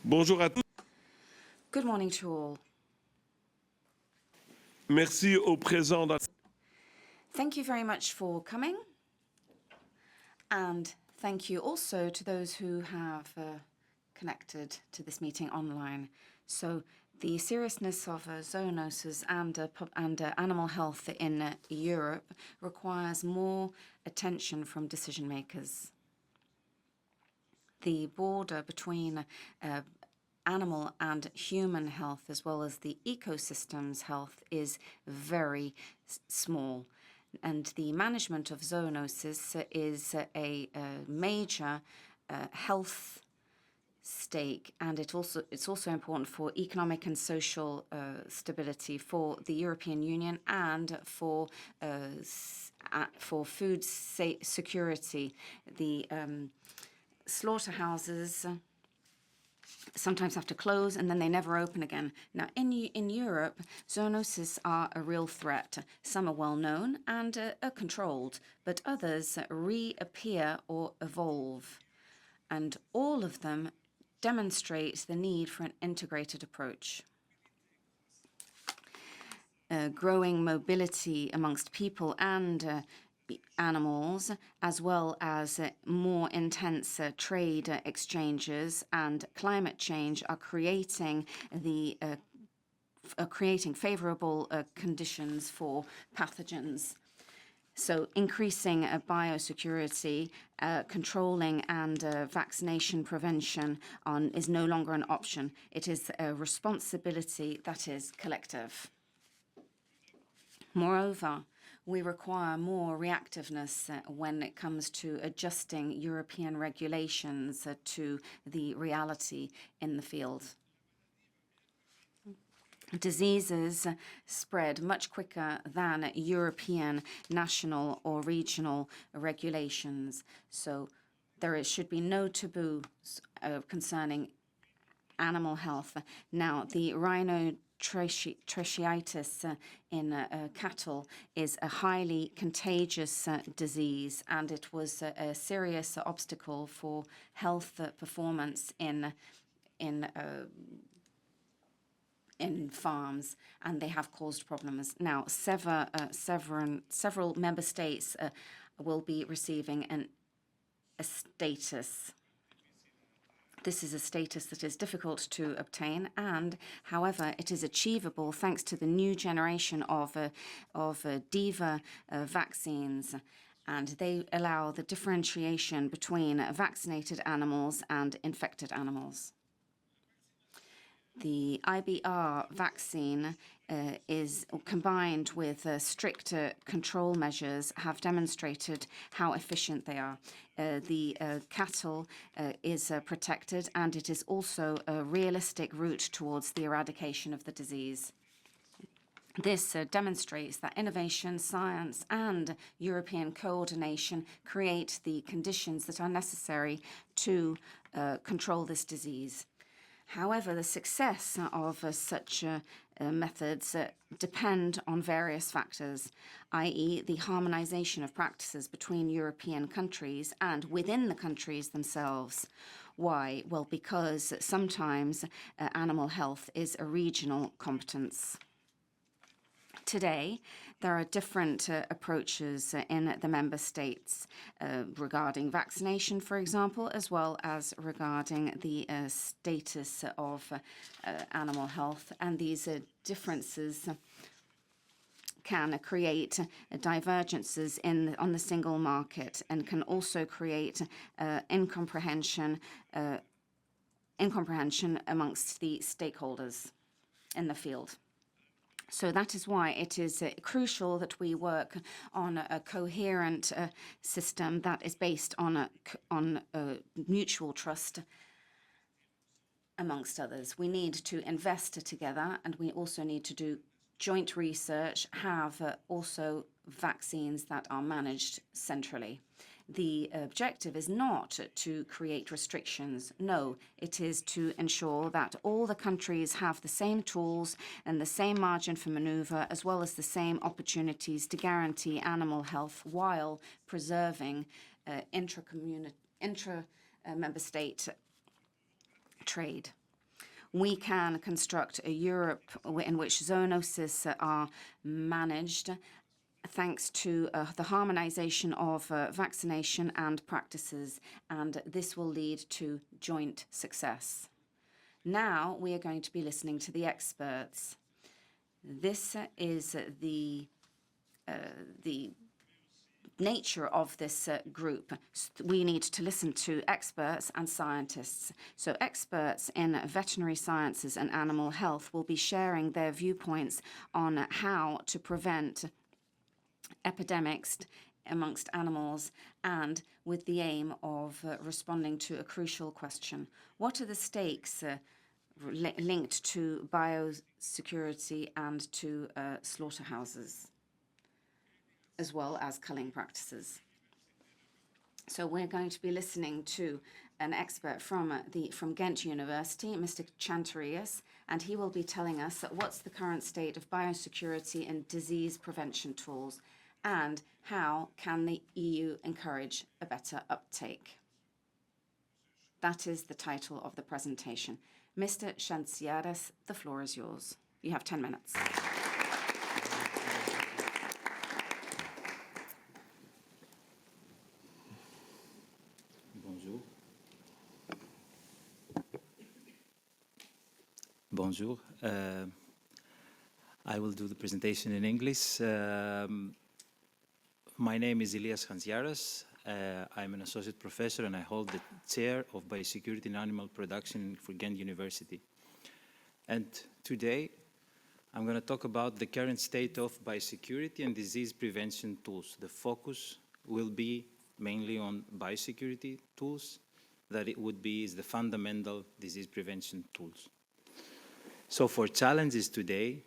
Bonjour à tous. Good morning to all. Merci aux présents. Thank you very much for coming. And thank you also to those who have connected to this meeting online. So the seriousness of zoonoses and animal health in Europe requires more attention from decision makers. The border between animal and human health, as well as the ecosystem's health, is very small. And the management of zoonosis is a major health stake, and it's also important for economic and social stability for the European Union and for food security. The slaughterhouses sometimes have to close and then they never open again. Now, in Europe, zoonoses are a real threat. Some are well known and are controlled, but others reappear or evolve. And all of them demonstrate the need for an integrated approach. Growing mobility amongst people and animals, as well as more intense trade exchanges and climate change, are creating favorable conditions for pathogens. So increasing biosecurity, controlling and vaccination prevention is no longer an option. It is a responsibility that is collective. Moreover, we require more reactiveness when it comes to adjusting European regulations to the reality in the field. Diseases spread much quicker than European national or regional regulations. So should be no taboo concerning animal health. Now, the rhinotracheitis in cattle is a highly contagious disease, and it was a serious obstacle for health performance in farms, and they have caused problems. Now, several member states will be receiving a status. This is a status that is difficult to obtain, and however, it is achievable thanks to the new generation of DIVA vaccines, and they allow the differentiation between vaccinated animals and infected animals. The IBR vaccine is combined with stricter control measures have demonstrated how efficient they are. The cattle is protected, and it is also a realistic route towards the eradication of the disease. This demonstrates that innovation, science, and European coordination create the conditions that are necessary to control this disease. However, the success of such methods depend on various factors, i.e. the harmonization of practices between European countries and within the countries themselves. Why? Well, because sometimes animal health is a regional competence. Today, there are different approaches in the member states regarding vaccination, for example, as well as regarding the status of animal health. And these differences can create divergences on the single market and can also create incomprehension amongst the stakeholders in the field. So that is why it is crucial that we work on a coherent system that is based on mutual trust amongst others. We need to invest together, and we also need to do joint research, have also vaccines that are managed centrally. The objective is not to create restrictions. No, it is to ensure that all the countries have the same tools and the same margin for maneuver, as well as the same opportunities to guarantee animal health while preserving intra-member state trade. we can construct a Europe in which zoonoses are managed thanks to the harmonization of vaccination and practices, and this will lead to joint success. Now we are going to be listening to the experts. This is the nature of this group. We need to listen to experts and scientists. So experts in veterinary sciences and animal health will be sharing their viewpoints on how to prevent epidemics amongst animals, and with the aim of responding to a crucial question. What are the stakes linked to biosecurity and to slaughterhouses, as well as culling practices? So we're going to be listening to an expert from Ghent University, Mr. Chantarius, and he will be telling us what's the current state of biosecurity and disease prevention tools, and how can the EU encourage a better uptake. That is the title of the presentation. Mr. Chantarius, the floor is yours. You have 10 minutes. Bonjour. Bonjour. I will do the presentation in English. My name is Elias Hansiaras. I'm an associate professor and I hold the chair of biosecurity in animal production for Ghent University. And today I'm going to talk about the current state of biosecurity and disease prevention tools. The focus will be mainly on biosecurity tools, that it would be is the fundamental disease prevention tools. So for challenges today,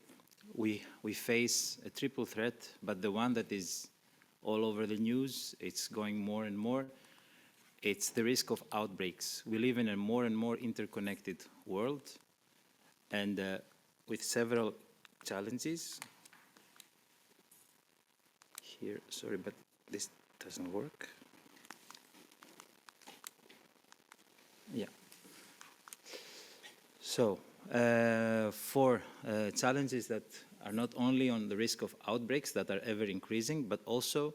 we face a triple threat, but the one that is all over the news, it's going more and more, it's the risk of outbreaks. We live in a more and more interconnected world, and with several challenges. Here, sorry, but this doesn't work. Yeah. So, for challenges that are not only on the risk of outbreaks that are ever increasing, but also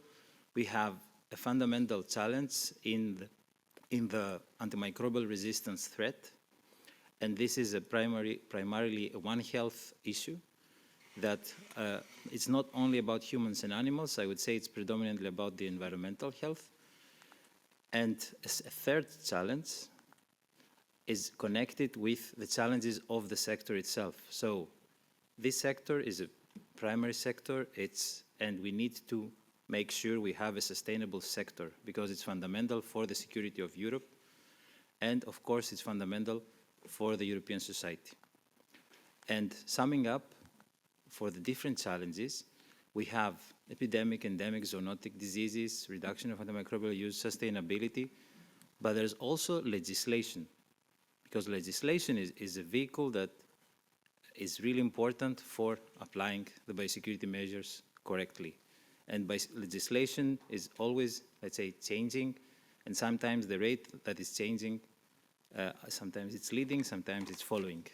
we have a fundamental challenge in the antimicrobial resistance threat. And this is primarily a One Health issue that it's not only about humans and animals. I would say it's predominantly about the environmental health. And a third challenge is connected with the challenges of the sector itself. So this sector is a primary sector, and we need to make sure we have a sustainable sector because it's fundamental for the security of Europe, and of course it's fundamental for the European society. And summing up, for the different challenges, we have epidemic, endemic, zoonotic diseases, reduction of antimicrobial use, sustainability, but there's also legislation, because legislation is a vehicle that is really important for applying the biosecurity measures correctly. And legislation is always, let's say, changing, and sometimes the rate that is changing, sometimes it's leading, sometimes it's following.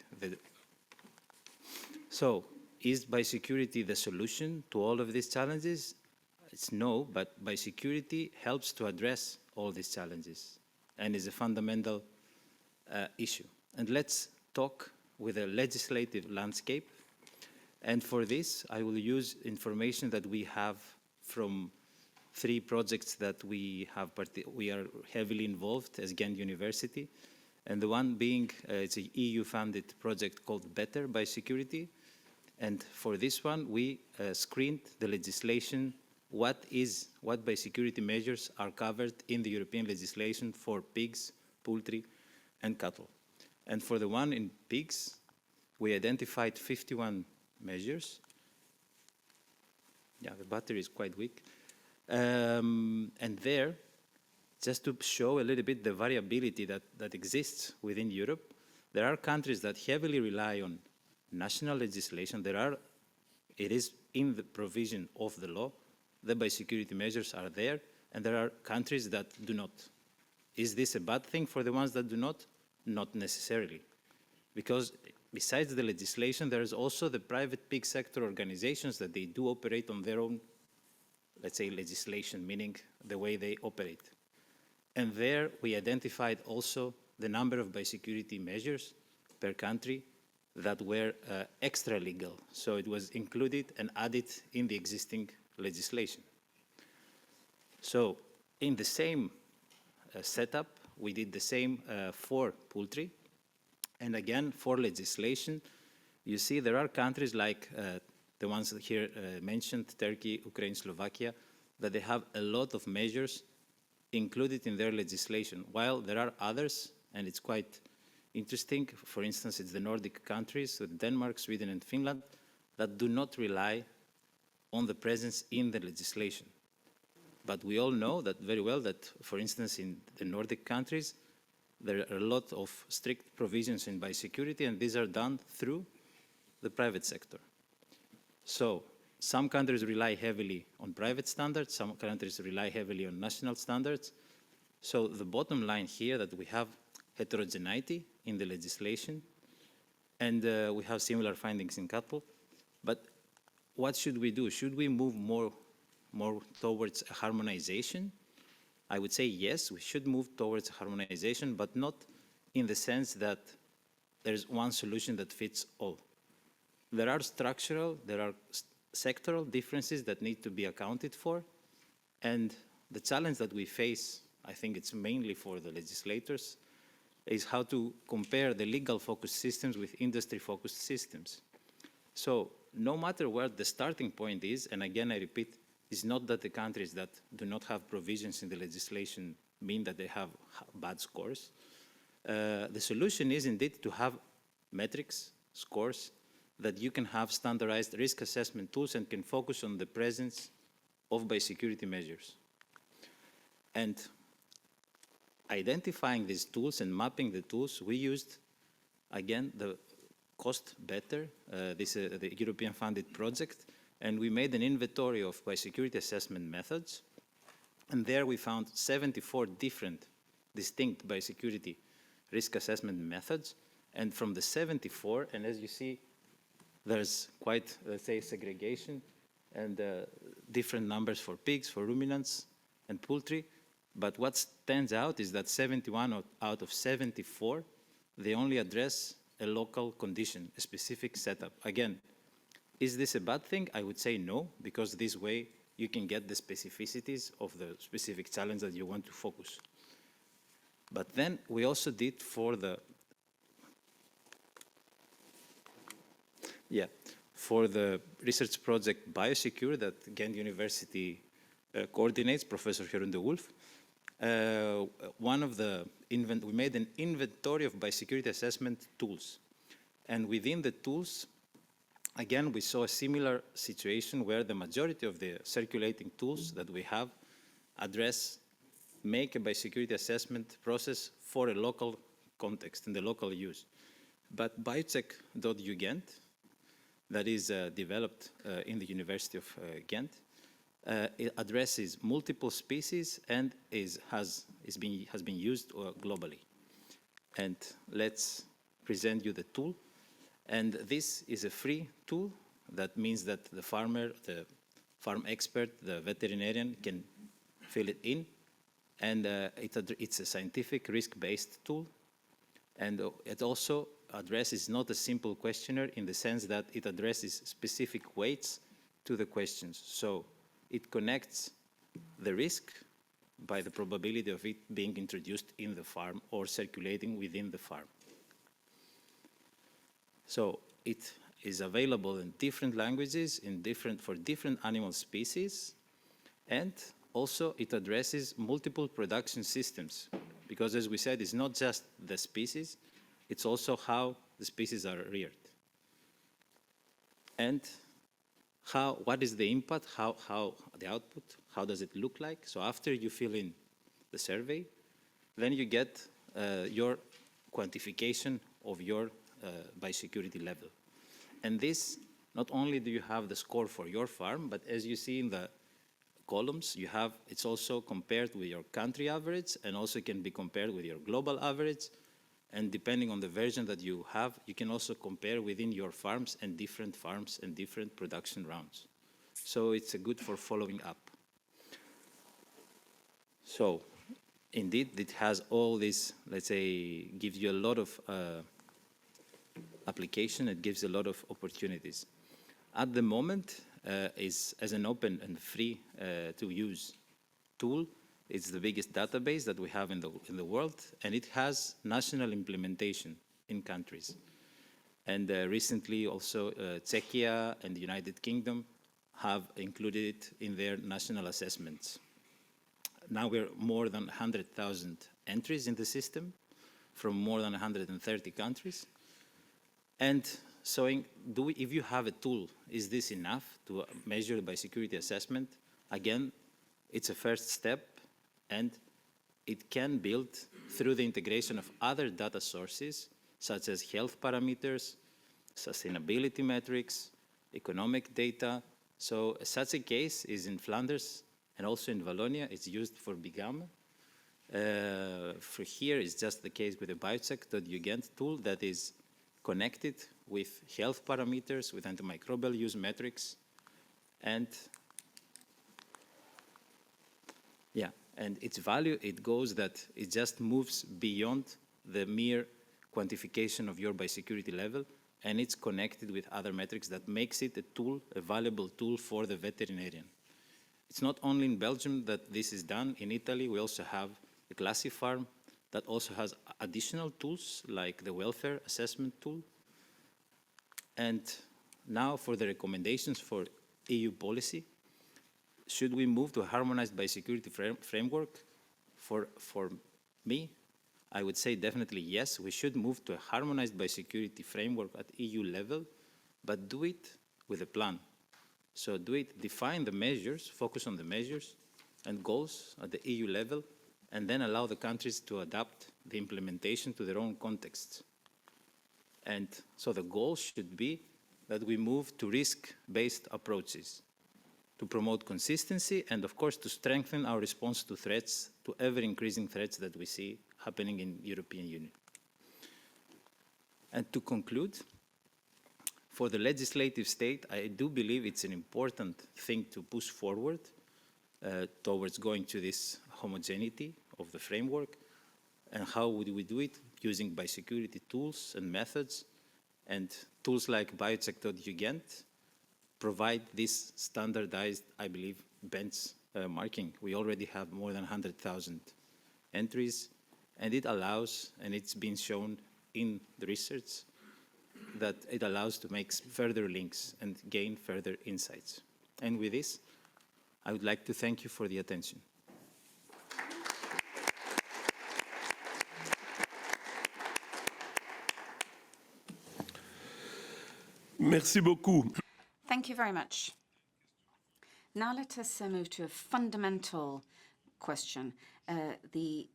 So, is biosecurity the solution to all of these challenges? It's no, but biosecurity helps to address all these challenges and is a fundamental issue. And let's talk with a legislative landscape. And for this, I will use information that we have from 3 projects that we are heavily involved as Ghent University. And the one being, it's an EU-funded project called Better Biosecurity. And for this one, we screened the legislation, what biosecurity measures are covered in the European legislation for pigs, poultry, and cattle. And for the one in pigs, we identified 51 measures. Yeah, the battery is quite weak. And there, just to show a little bit the variability that exists within Europe, there are countries that heavily rely on national legislation. It is in the provision of the law, the biosecurity measures are there, and there are countries that do not. Is this a bad thing for the ones that do not? Not necessarily, because besides the legislation, there is also the private pig sector organizations that they do operate on their own, let's say, legislation, meaning the way they operate. And there we identified also the number of biosecurity measures per country that were extra legal. So it was included and added in the existing legislation. So in the same setup, we did the same for poultry. And again, for legislation, you see there are countries like the ones here mentioned, Turkey, Ukraine, Slovakia, that they have a lot of measures included in their legislation, while there are others, and it's quite interesting. For instance, it's the Nordic countries, so Denmark, Sweden, and Finland, that do not rely on the presence in the legislation. But we all know that very well that, for instance, in the Nordic countries, there are a lot of strict provisions in biosecurity, and these are done through the private sector. So some countries rely heavily on private standards, some countries rely heavily on national standards. So the bottom line here that we have heterogeneity in the legislation, and we have similar findings in cattle. But what should we do? Should we move more towards a harmonization? I would say yes, we should move towards harmonization, but not in the sense that there's one solution that fits all. There are structural, there are sectoral differences that need to be accounted for, and the challenge that we face, I think it's mainly for the legislators, is how to compare the legal focused systems with industry focused systems. So no matter where the starting point is, and again I repeat, it's not that the countries that do not have provisions in the legislation mean that they have bad scores. The solution is indeed to have metrics, scores, that you can have standardized risk assessment tools and can focus on the presence of biosecurity measures. And identifying these tools and mapping the tools, we used, again, the cost better, the European funded project, and we made an inventory of biosecurity assessment methods. And there we found 74 different distinct biosecurity risk assessment methods. And from the 74, and as you see, there's quite, let's say, segregation and different numbers for pigs, for ruminants, and poultry. But what stands out is that 71 out of 74, they only address a local condition, a specific setup. Again, is this a bad thing? I would say no, because this way you can get the specificities of the specific challenge that you want to focus. But then we also did for the research project Biosecure that Ghent University coordinates, Professor Jeroen de Wolf. We made an inventory of biosecurity assessment tools. And within the tools, again, we saw a similar situation where the majority of the circulating tools that we have make a biosecurity assessment process for a local context and the local use. But biocheck.ugent, that is developed in the University of Ghent, it addresses multiple species and has been used globally. And let's present you the tool. And this is a free tool. That means that the farmer, the farm expert, the veterinarian can fill it in. And it's a scientific risk-based tool. And it also addresses not a simple questionnaire in the sense that it addresses specific weights to the questions. So it connects the risk by the probability of it being introduced in the farm or circulating within the farm. So it is available in different languages, for different animal species, and also it addresses multiple production systems, because as we said, it's not just the species, it's also how the species are reared. And what is the input, how the output, how does it look like? So after you fill in the survey, then you get your quantification of your biosecurity level. And this, not only do you have the score for your farm, but as you see in the columns, it's also compared with your country average, and also can be compared with your global average, And depending on the version that you have, you can also compare within your farms and different production rounds. So it's good for following up. So indeed, it has all this, let's say, gives you a lot of application. It gives a lot of opportunities. At the moment, is as an open and free to use tool. It's the biggest database that we have in the world, and it has national implementation in countries. And recently also Czechia and the United Kingdom have included it in their national assessments. Now we're more than 100,000 entries in the system from more than 130 countries. And so if you have a tool, is this enough to measure the biosecurity assessment? Again, it's a first step, and it can build through the integration of other data sources, such as health parameters, sustainability metrics, economic data. So such a case is in Flanders and also in Wallonia. It's used for Bigame. For here, it's just the case with the biocheck.ugent tool that is connected with health parameters, with antimicrobial use metrics, and its value, it goes that it just moves beyond the mere quantification of your biosecurity level, and it's connected with other metrics that makes it a tool, a valuable tool for the veterinarian. It's not only in Belgium that this is done. In Italy, we also have the Classifarm that also has additional tools like the welfare assessment tool. And now for the recommendations for EU policy, should we move to a harmonized biosecurity framework? For me, I would say definitely yes, we should move to a harmonized biosecurity framework at EU level, but do it with a plan. So define the measures, focus on the measures and goals at the EU level, and then allow the countries to adapt the implementation to their own contexts. And so the goal should be that we move to risk-based approaches to promote consistency and, of course, to strengthen our response to threats, to ever-increasing threats that we see happening in the European Union. And to conclude, for the legislative state, I do believe it's an important thing to push forward towards going to this homogeneity of the framework. And how would we do it? Using biosecurity tools and methods, and tools like biocheck.ugent provide this standardized, I believe, benchmarking. We already have more than 100,000 entries, and it allows, and it's been shown in the research, that it allows to make further links and gain further insights. And with this, I would like to thank you for the attention. Merci beaucoup. Thank you very much. Now let us move to a fundamental question. The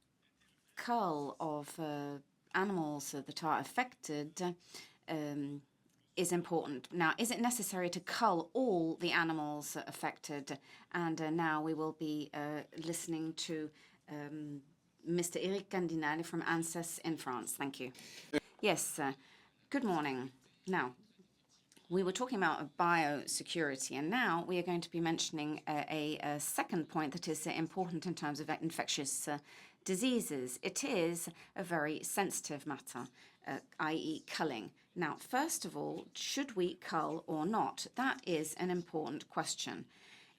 cull of animals that are affected is important. Now, is it necessary to cull all the animals affected? And now we will be listening to Mr. Eric Candinale from ANSES in France. Thank you. Yes, good morning. Now, we were talking about biosecurity, and now we are going to be mentioning a second point that is important in terms of infectious diseases. It is a very sensitive matter, i.e. culling. Now, first of all, should we cull or not? That is an important question.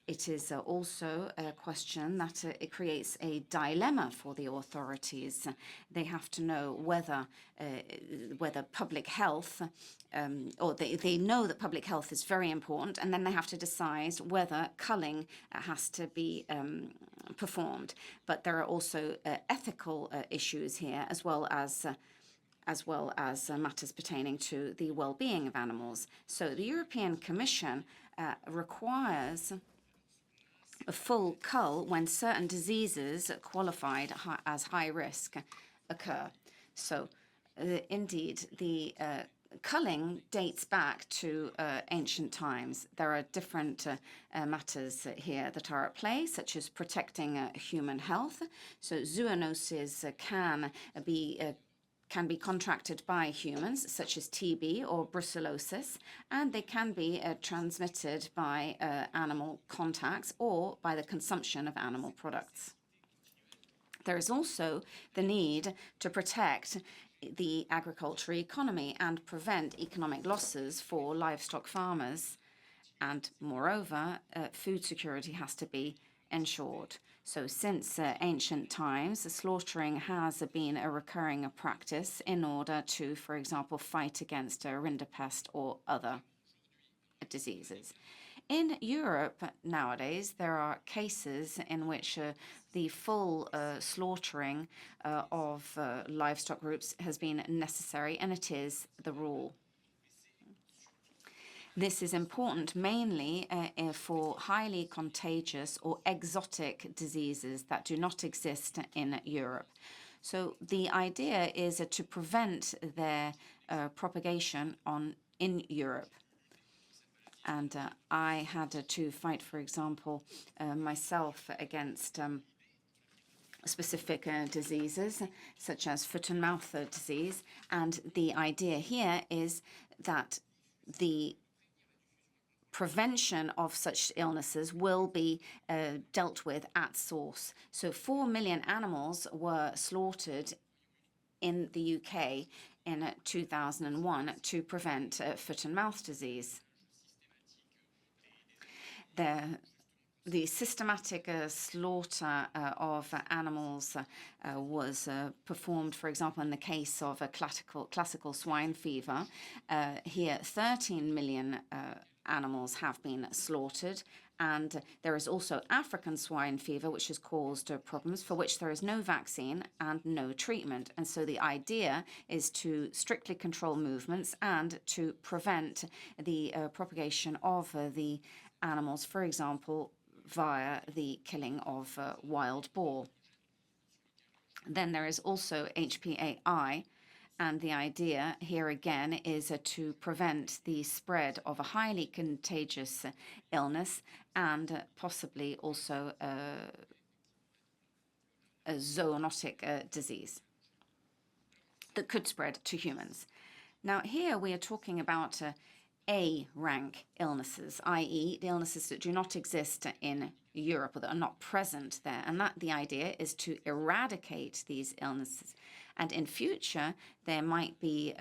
It is also a question that it creates a dilemma for the authorities. They have to know whether public health, or they know that public health is very important, and then they have to decide whether culling has to be performed. But there are also ethical issues here, as well as matters pertaining to the well-being of animals. So the European Commission requires a full cull when certain diseases qualified as high risk occur. So indeed, the culling dates back to ancient times. There are different matters here that are at play, such as protecting human health. So zoonoses can be can be contracted by humans, such as TB or brucellosis, and they can be transmitted by animal contacts or by the consumption of animal products. There is also the need to protect the agricultural economy and prevent economic losses for livestock farmers. And moreover, food security has to be ensured. So since ancient times, slaughtering has been a recurring practice in order to, for example, fight against rinderpest or other diseases. In Europe nowadays, there are cases in which the full slaughtering of livestock groups has been necessary, and it is the rule. This is important mainly for highly contagious or exotic diseases that do not exist in Europe. So the idea is to prevent their propagation in Europe. And I had to fight, for example, myself against specific diseases, such as foot and mouth disease. And the idea here is that the prevention of such illnesses will be dealt with at source. So 4 million animals were slaughtered in the UK in 2001 to prevent foot and mouth disease. The systematic slaughter of animals was performed, for example, in the case of classical swine fever. Here, 13 million animals have been slaughtered, and there is also African swine fever, which has caused problems for which there is no vaccine and no treatment. And so the idea is to strictly control movements and to prevent the propagation of the animals, for example, via the killing of wild boar. Then there is also HPAI, and the idea here again is to prevent the spread of a highly contagious illness and possibly also a zoonotic disease that could spread to humans. Now here we are talking about A-rank illnesses, i.e. the illnesses that do not exist in Europe or that are not present there. And that the idea is to eradicate these illnesses. And in future, there might be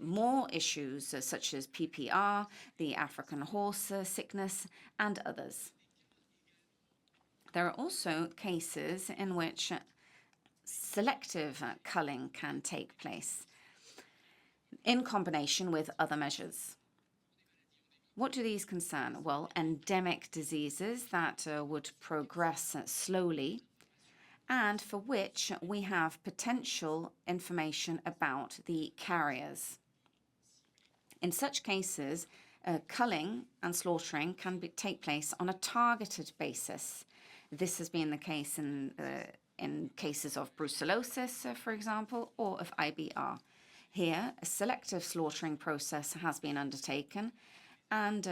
more issues such as PPR, the African horse sickness, and others. There are also cases in which selective culling can take place in combination with other measures. What do these concern? Well, endemic diseases that would progress slowly and for which we have potential information about the carriers. In such cases, culling and slaughtering can take place on a targeted basis. This has been the case in cases of brucellosis, for example, or of IBR. Here, a selective slaughtering process has been undertaken, and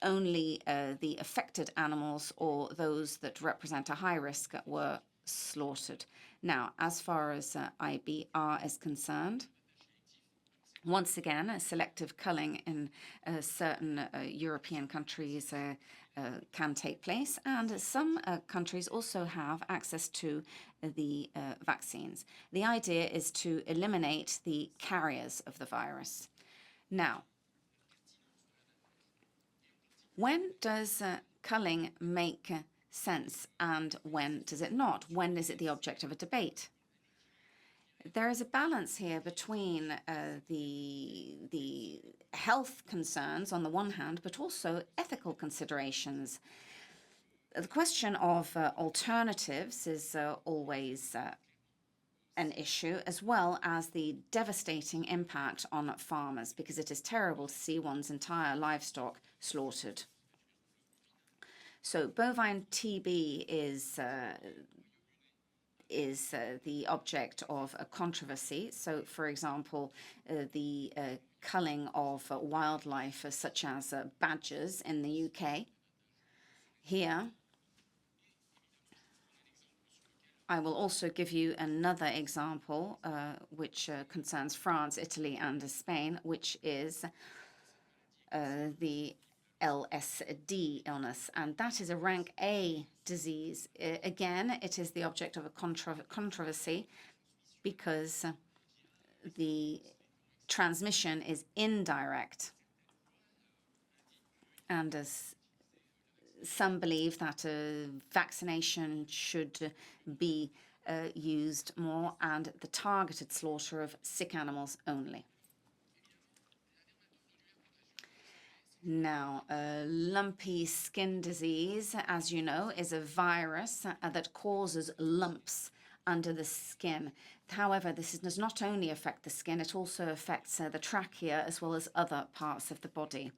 only the affected animals or those that represent a high risk were slaughtered. Now, as far as IBR is concerned, once again, selective culling in certain European countries can take place, and some countries also have access to the vaccines. The idea is to eliminate the carriers of the virus. Now, when does culling make sense and when does it not? When is it the object of a debate? There is a balance here between the health concerns on the one hand, but also ethical considerations. The question of alternatives is always an issue, as well as the devastating impact on farmers, because it is terrible to see one's entire livestock slaughtered. So bovine TB is the object of a controversy. So, for example, the culling of wildlife such as badgers in the UK. Here, I will also give you another example, which concerns France, Italy, and Spain, which is the LSD illness, and that is a rank A disease. Again, it is the object of a controversy because the transmission is indirect, and as some believe that vaccination should be used more, and the targeted slaughter of sick animals only. Now, lumpy skin disease, as you know, is a virus that causes lumps under the skin. However, this does not only affect the skin, it also affects the trachea as well as other parts of the body.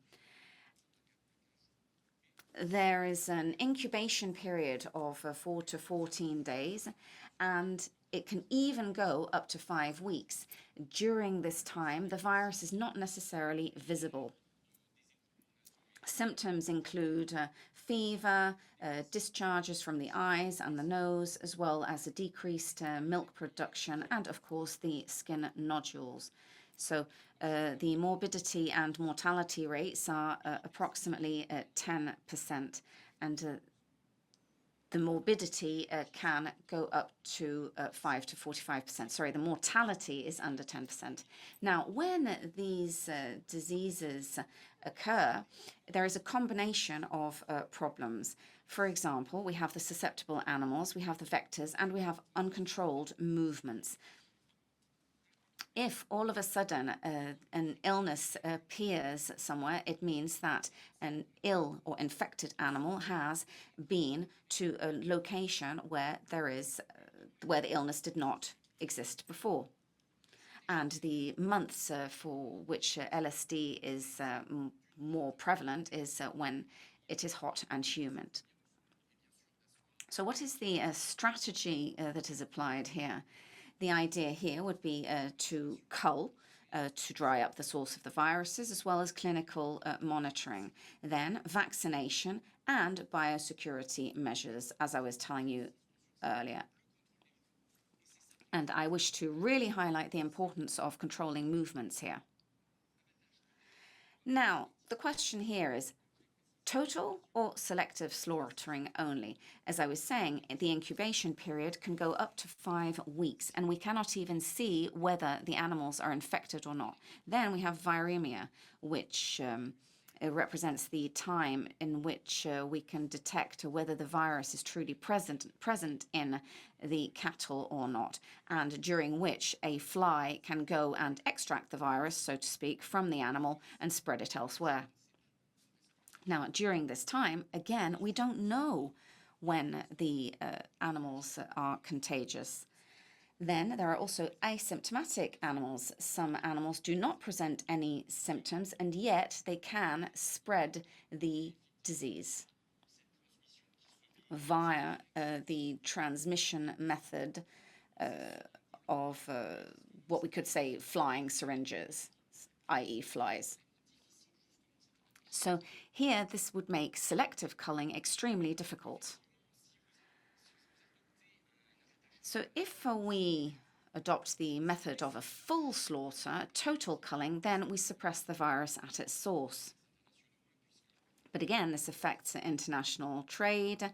There is an incubation period of 4 to 14 days, and it can even go up to 5 weeks. During this time, the virus is not necessarily visible. Symptoms include fever, discharges from the eyes and the nose, as well as a decreased milk production, and of course the skin nodules. So the morbidity and mortality rates are approximately 10%, and the morbidity can go up to 5 to 45%. Sorry, the mortality is under 10%. Now, when these diseases occur, there is a combination of problems. For example, we have the susceptible animals, we have the vectors, and we have uncontrolled movements. If all of a sudden an illness appears somewhere, it means that an ill or infected animal has been to a location where where the illness did not exist before. And the months for which LSD is more prevalent is when it is hot and humid. So what is the strategy that is applied here? The idea here would be to cull, to dry up the source of the viruses, as well as clinical monitoring. Then vaccination and biosecurity measures, as I was telling you earlier. And I wish to really highlight the importance of controlling movements here. Now, the question here is, total or selective slaughtering only? As I was saying, the incubation period can go up to 5 weeks, and we cannot even see whether the animals are infected or not. Then we have viremia, which represents the time in which we can detect whether the virus is truly present in the cattle or not, and during which a fly can go and extract the virus, so to speak, from the animal and spread it elsewhere. Now, during this time, again, we don't know when the animals are contagious. Then there are also asymptomatic animals. Some animals do not present any symptoms, and yet they can spread the disease via the transmission method of what we could say flying syringes, i.e. flies. So here, this would make selective culling extremely difficult. So if we adopt the method of a full slaughter, total culling, then we suppress the virus at its source. But again, this affects international trade.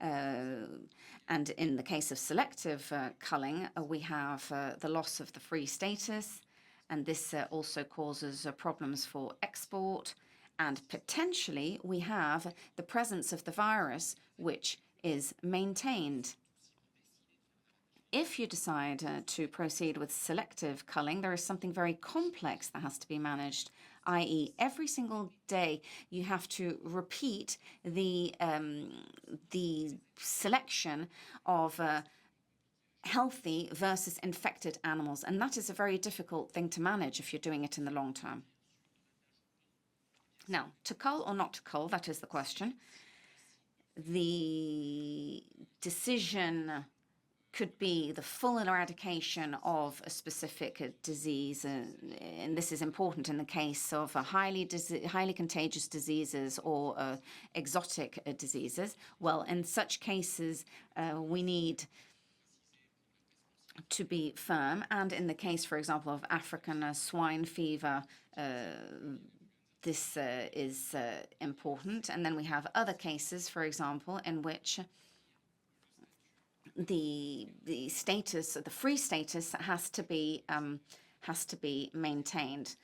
And in the case of selective culling, we have the loss of the free status. And this also causes problems for export. And potentially, we have the presence of the virus, which is maintained. If you decide to proceed with selective culling, there is something very complex that has to be managed, i.e. every single day you have to repeat the selection of healthy versus infected animals. And that is a very difficult thing to manage if you're doing it in the long term. Now, to cull or not to cull, that is the question. The decision could be the full eradication of a specific disease, and this is important in the case of highly contagious diseases or exotic diseases. Well, in such cases, we need to be firm. And in the case, for example, of African swine fever, this is important. And then we have other cases, for example, in which the status, the free status, has to be maintained.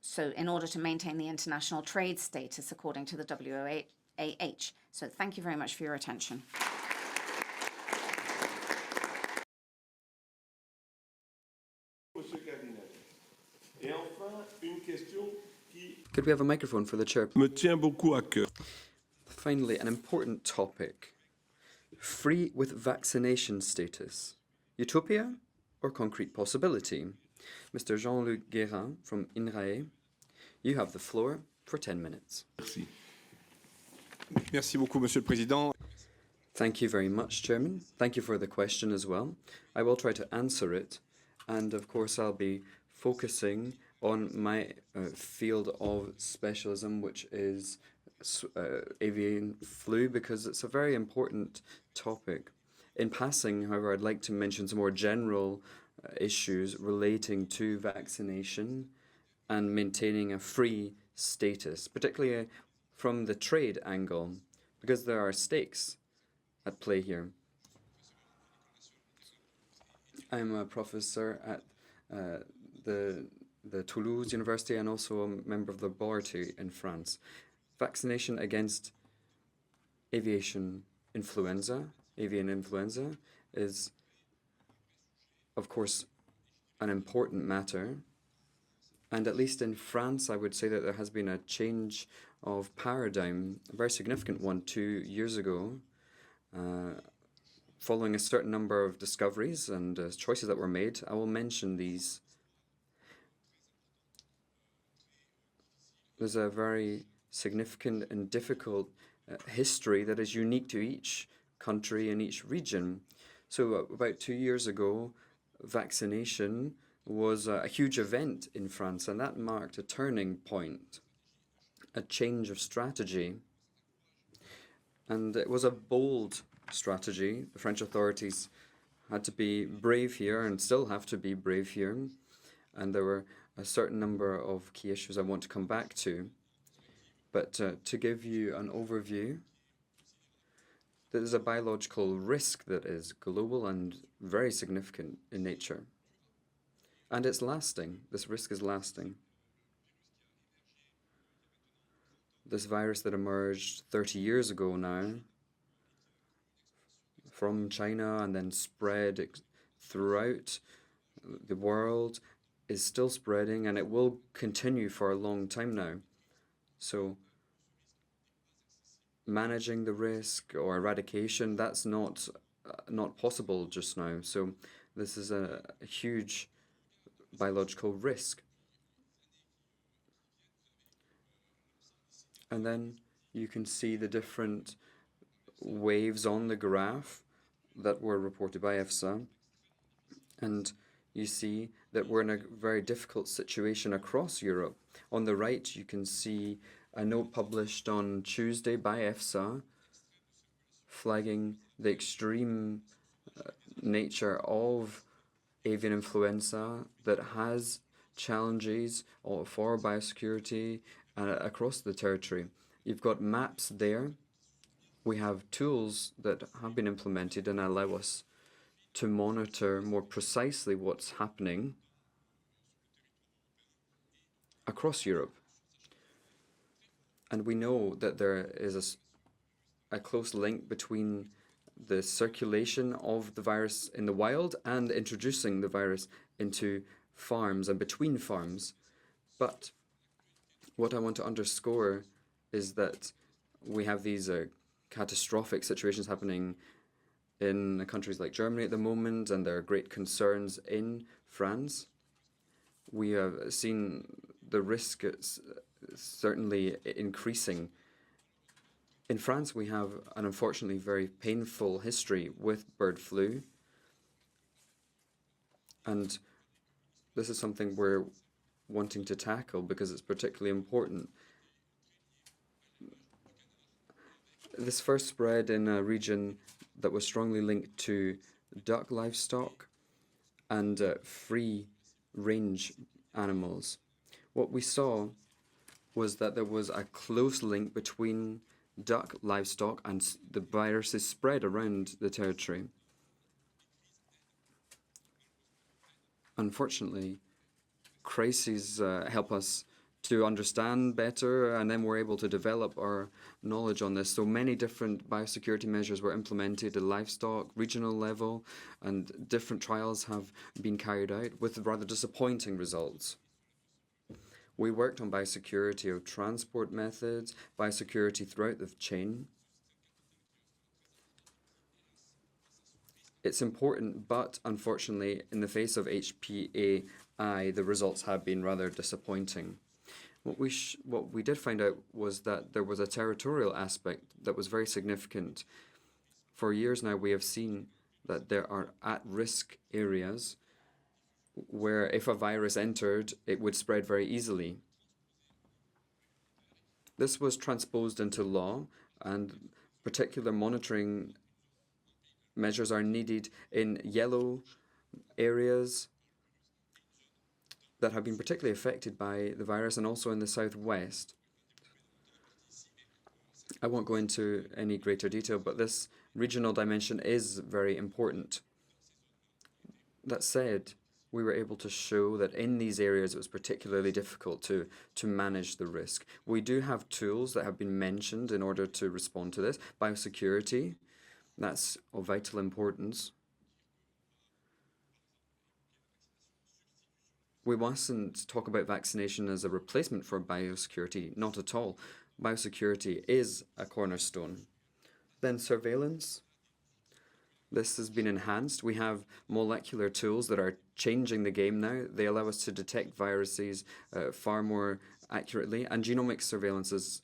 So in order to maintain the international trade status according to the WAH. So thank you very much for your attention. Monsieur Cabinet. Et enfin, une question qui Could we have a microphone for the chair? me tient beaucoup à cœur. Finally, an important topic. Free with vaccination status. Utopia or concrete possibility? Mr. Jean-Luc Guérin from INRAE, you have the floor for 10 minutes. Merci. Merci beaucoup, Monsieur le Président. Thank you very much, Chairman. Thank you for the question as well. I will try to answer it. And of course, I'll be focusing on my field of specialism, which is avian flu, because it's a very important topic. In passing, however, I'd like to mention some more general issues relating to vaccination and maintaining a free status, particularly from the trade angle, because there are stakes at play here. I'm a professor at the Toulouse University and also a member of the laboratory in France. Vaccination against avian influenza is, of course, an important matter. And at least in France, I would say that there has been a change of paradigm, a very significant one 2 years ago, following a certain number of discoveries and choices that were made. I will mention these. There's a very significant and difficult history that is unique to each country and each region. So about 2 years ago, vaccination was a huge event in France, and that marked a turning point, a change of strategy. And it was a bold strategy. The French authorities had to be brave here and still have to be brave here. And there were a certain number of key issues I want to come back to. But to give you an overview, there's a biological risk that is global and very significant in nature. And it's lasting. This risk is lasting. This virus that emerged 30 years ago now from China and then spread throughout the world is still spreading, and it will continue for a long time now. So managing the risk or eradication, that's not possible just now. So this is a huge biological risk. And then you can see the different waves on the graph that were reported by EFSA. And you see that we're in a very difficult situation across Europe. On the right, you can see a note published on Tuesday by EFSA flagging the extreme nature of avian influenza that has challenges for biosecurity across the territory. You've got maps there. We have tools that have been implemented and allow us to monitor more precisely what's happening across Europe. And we know that there is a close link between the circulation of the virus in the wild and introducing the virus into farms and between farms. But what I want to underscore is that we have these catastrophic situations happening in countries like Germany at the moment, and there are great concerns in France. We have seen the risk certainly increasing. In France, we have an unfortunately very painful history with bird flu. And this is something we're wanting to tackle because it's particularly important. This first spread in a region that was strongly linked to duck livestock, and free-range animals. What we saw was that there was a close link between duck livestock and the viruses spread around the territory. Unfortunately, crises help us to understand better, and then we're able to develop our knowledge on this. So many different biosecurity measures were implemented at livestock, regional level, and different trials have been carried out with rather disappointing results. We worked on biosecurity of transport methods, biosecurity throughout the chain. It's important, but unfortunately, in the face of HPAI, the results have been rather disappointing. What we did find out was that there was a territorial aspect that was very significant. For years now, we have seen that there are at-risk areas where if a virus entered, it would spread very easily. This was transposed into law, and particular monitoring measures are needed in yellow areas that have been particularly affected by the virus, and also in the southwest. I won't go into any greater detail, but this regional dimension is very important. That said, we were able to show that in these areas it was particularly difficult to manage the risk. We do have tools that have been mentioned in order to respond to this. Biosecurity, that's of vital importance. We mustn't talk about vaccination as a replacement for biosecurity, not at all. Biosecurity is a cornerstone. Then surveillance. This has been enhanced. We have molecular tools that are changing the game now. They allow us to detect viruses far more accurately, and genomic surveillance is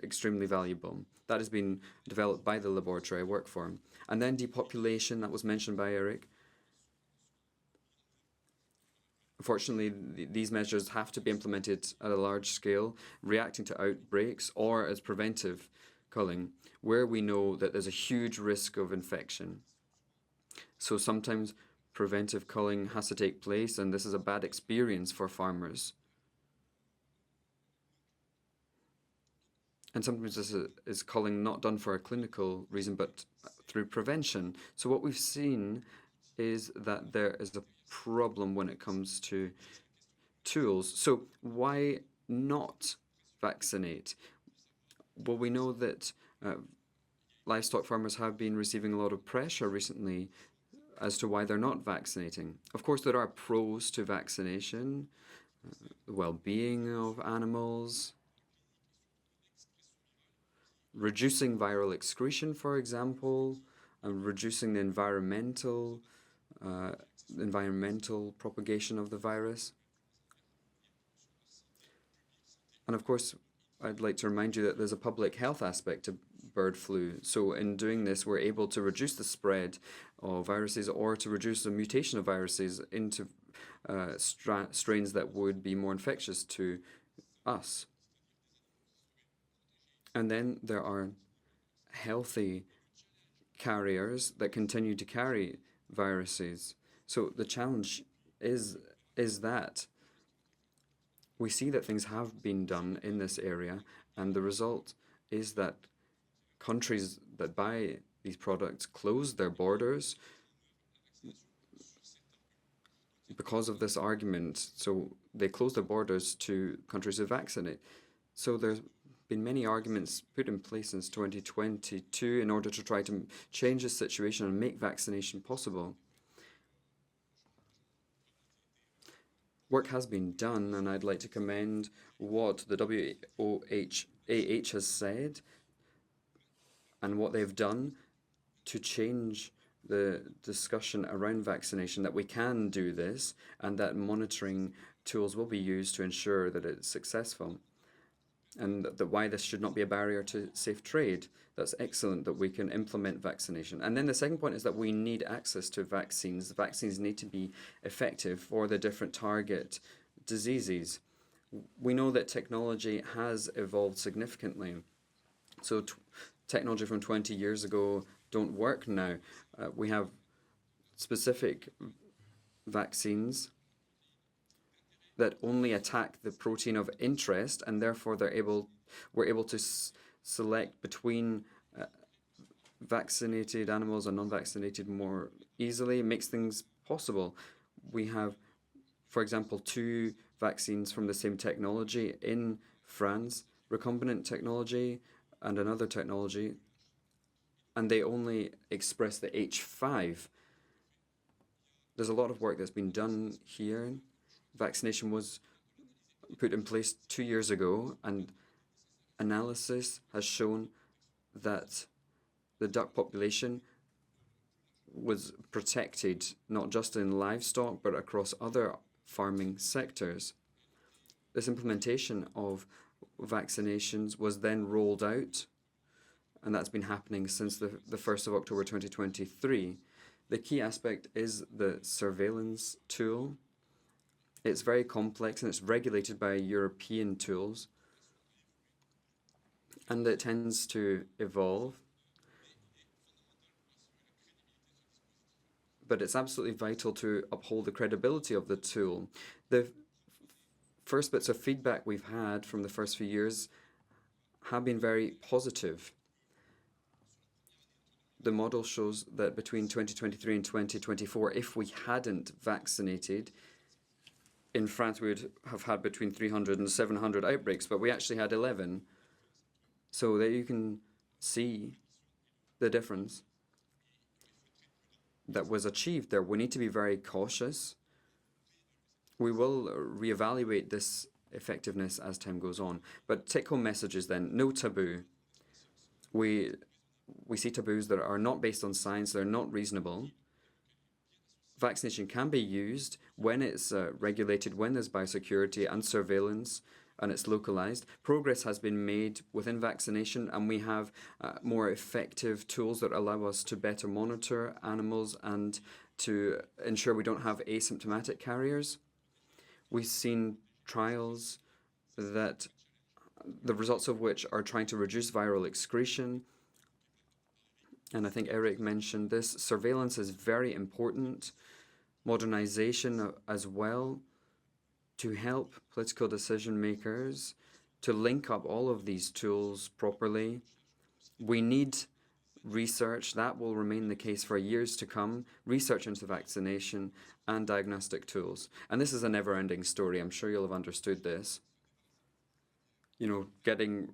extremely valuable. That has been developed by the laboratory I work for. And then depopulation, that was mentioned by Eric. Unfortunately, these measures have to be implemented at a large scale, reacting to outbreaks or as preventive culling, where we know that there's a huge risk of infection. So sometimes preventive culling has to take place, and this is a bad experience for farmers. And sometimes this is culling not done for a clinical reason, but through prevention. So what we've seen is that there is a problem when it comes to tools. So why not vaccinate? Well, we know that livestock farmers have been receiving a lot of pressure recently as to why they're not vaccinating. Of course, there are pros to vaccination, the well-being of animals, reducing viral excretion, for example, and reducing the environmental propagation of the virus. And of course, I'd like to remind you that there's a public health aspect to bird flu. So in doing this, we're able to reduce the spread of viruses or to reduce the mutation of viruses into strains that would be more infectious to us. And then there are healthy carriers that continue to carry viruses. So the challenge is that we see that things have been done in this area, and the result is that countries that buy these products close their borders because of this argument. So they close their borders to countries who vaccinate. So there's been many arguments put in place since 2022 in order to try to change the situation and make vaccination possible. Work has been done, and I'd like to commend what the WHAH has said and what they've done to change the discussion around vaccination, that we can do this and that monitoring tools will be used to ensure that it's successful, and that why this should not be a barrier to safe trade. That's excellent that we can implement vaccination. And then the second point is that we need access to vaccines. The vaccines need to be effective for the different target diseases. We know that technology has evolved significantly. So technology from 20 years ago don't work now. We have specific vaccines that only attack the protein of interest, and therefore we're able to select between vaccinated animals and non-vaccinated more easily. It makes things possible. We have, for example, 2 vaccines from the same technology in France, recombinant technology and another technology, and they only express the H5. There's a lot of work that's been done here. Vaccination was put in place 2 years ago, and analysis has shown that the duck population was protected not just in livestock but across other farming sectors. This implementation of vaccinations was then rolled out, and that's been happening since the 1st of October 2023. The key aspect is the surveillance tool. It's very complex and it's regulated by European tools, and it tends to evolve. But it's absolutely vital to uphold the credibility of the tool. The first bits of feedback we've had from the first few years have been very positive. The model shows that between 2023 and 2024, if we hadn't vaccinated, in France we would have had between 300 and 700 outbreaks, but we actually had 11. So there you can see the difference that was achieved there. We need to be very cautious. We will reevaluate this effectiveness as time goes on. But take-home messages then, no taboo. We see taboos that are not based on science, they're not reasonable. Vaccination can be used when it's regulated, when there's biosecurity and surveillance, and it's localized. Progress has been made within vaccination, and we have more effective tools that allow us to better monitor animals and to ensure we don't have asymptomatic carriers. We've seen trials that the results of which are trying to reduce viral excretion. And I think Eric mentioned this. Surveillance is very important. Modernization as well, to help political decision makers to link up all of these tools properly. We need research. That will remain the case for years to come. Research into vaccination and diagnostic tools. And this is a never-ending story. I'm sure you'll have understood this. You know, getting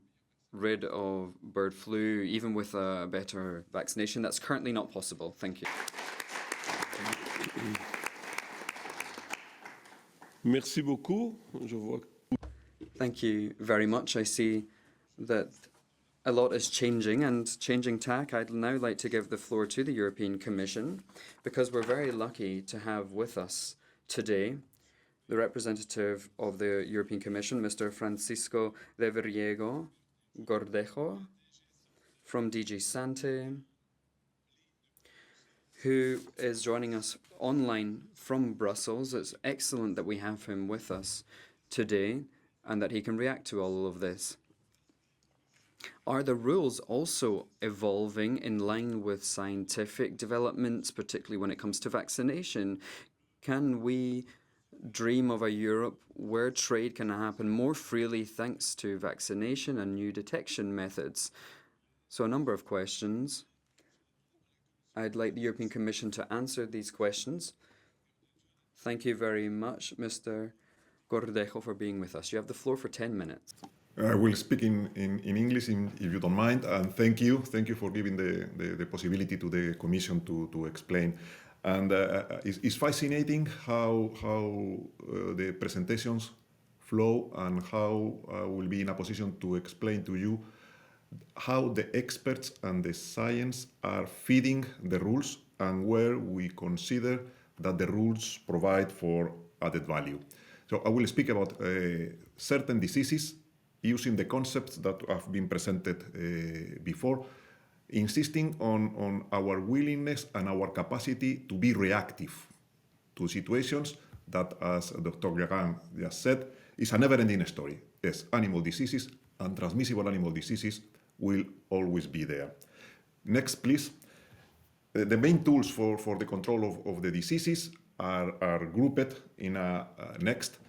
rid of bird flu, even with a better vaccination, that's currently not possible. Thank you. Merci beaucoup. Je vois. Thank you very much. I see that a lot is changing and changing tack. I'd now like to give the floor to the European Commission, because we're very lucky to have with us today the representative of the European Commission, Mr. Francisco Reveriego Gordejo from DG Sante, who is joining us online from Brussels. It's excellent that we have him with us today and that he can react to all of this. Are the rules also evolving in line with scientific developments, particularly when it comes to vaccination? Can we dream of a Europe where trade can happen more freely thanks to vaccination and new detection methods? So a number of questions. I'd like the European Commission to answer these questions. Thank you very much, Mr. Gordejo, for being with us. You have the floor for 10 minutes. I will speak in English, if you don't mind, and thank you for giving the possibility to the Commission to explain. And it's fascinating how the presentations flow and how we'll be in a position to explain to you how the experts and the science are feeding the rules and where we consider that the rules provide for added value. So I will speak about certain diseases using the concepts that have been presented before, insisting on our willingness and our capacity to be reactive to situations that, as Dr. Gagan just said, is a never-ending story. Yes, animal diseases and transmissible animal diseases will always be there. Next, please. the main tools for the control of the diseases are grouped in a next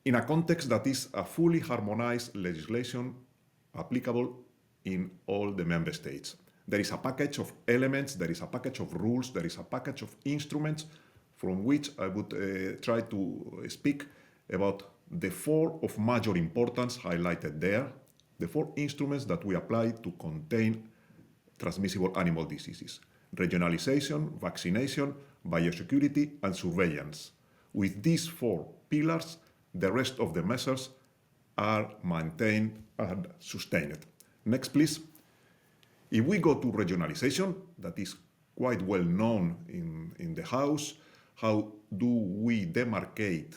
in a context that is a fully harmonized legislation applicable in all the member states. There is a package of elements, there is a package of rules, there is a package of instruments from which I would try to speak about the four of major importance highlighted there, the four instruments that we apply to contain transmissible animal diseases: regionalization, vaccination, biosecurity, and surveillance. With these four pillars, the rest of the measures are maintained and sustained. Next, please. If we go to regionalization, that is quite well known in the House, how do we demarcate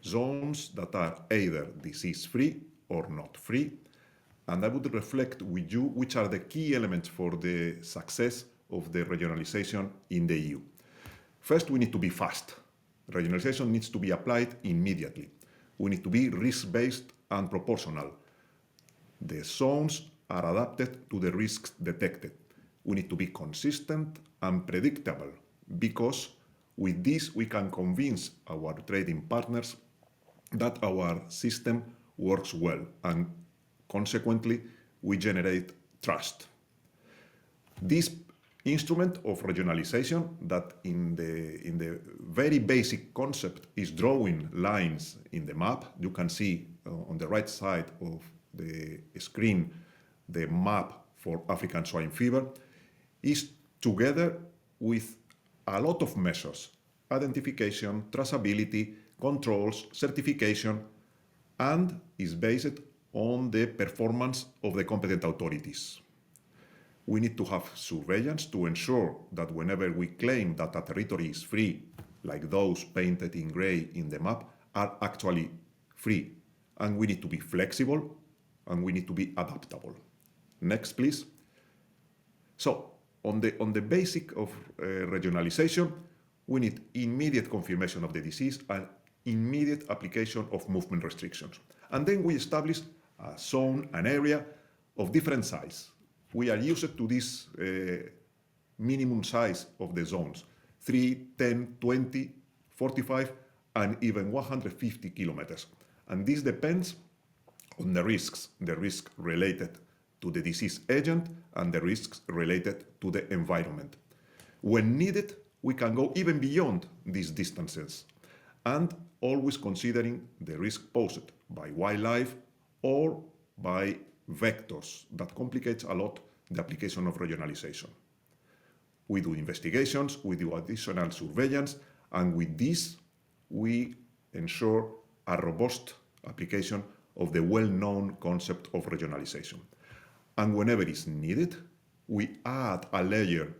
zones that are either disease-free or not free? And I would reflect with you which are the key elements for the success of the regionalization in the EU. First, we need to be fast. Regionalization needs to be applied immediately. We need to be risk-based and proportional. The zones are adapted to the risks detected. We need to be consistent and predictable, because with this we can convince our trading partners that our system works well, and consequently we generate trust. This instrument of regionalization, that in the very basic concept is drawing lines in the map. You can see on the right side of the screen the map for African swine fever, is together with a lot of measures: identification, traceability, controls, certification, and is based on the performance of the competent authorities. We need to have surveillance to ensure that whenever we claim that a territory is free, like those painted in gray in the map, are actually free. And we need to be flexible, and we need to be adaptable. Next, please. So, on the basic of regionalization, we need immediate confirmation of the disease and immediate application of movement restrictions. And then we establish a zone, an area of different size. We are used to this minimum size of the zones: 3, 10, 20, 45, and even 150 kilometers. And this depends on the risks, the risk related to the disease agent and the risks related to the environment. When needed, we can go even beyond these distances, and always considering the risk posed by wildlife or by vectors. That complicates a lot the application of regionalization. We do investigations, we do additional surveillance, and with this, we ensure a robust application of the well-known concept of regionalization. And whenever it's needed, we add a layer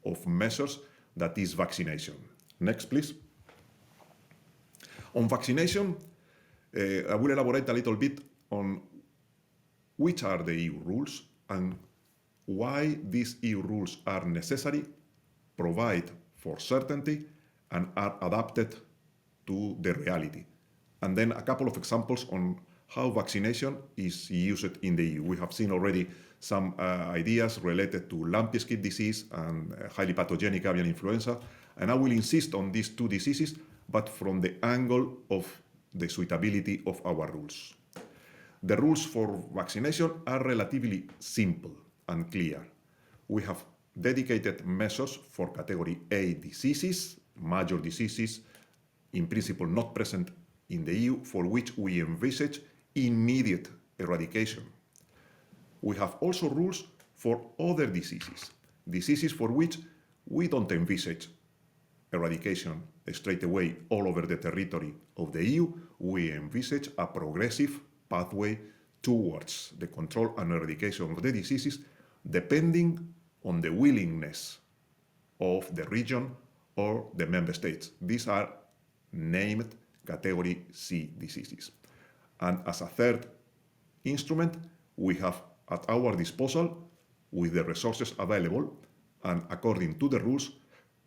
of measures, that is vaccination. Next, please. On vaccination, I will elaborate a little bit on which are the EU rules and why these EU rules are necessary, provide for certainty, and are adapted to the reality. And then a couple of examples on how vaccination is used in the EU. We have seen already some ideas related to lumpy skin disease and highly pathogenic avian influenza, and I will insist on these two diseases, but from the angle of the suitability of our rules. The rules for vaccination are relatively simple and clear. We have dedicated measures for category A diseases, major diseases, in principle not present in the EU, for which we envisage immediate eradication. We have also rules for other diseases, diseases for which we don't envisage eradication straight away all over the territory of the EU. We envisage a progressive pathway towards the control and eradication of the diseases, depending on the willingness of the region or the member states. These are named category C diseases. And as a third instrument, we have at our disposal, with the resources available and according to the rules,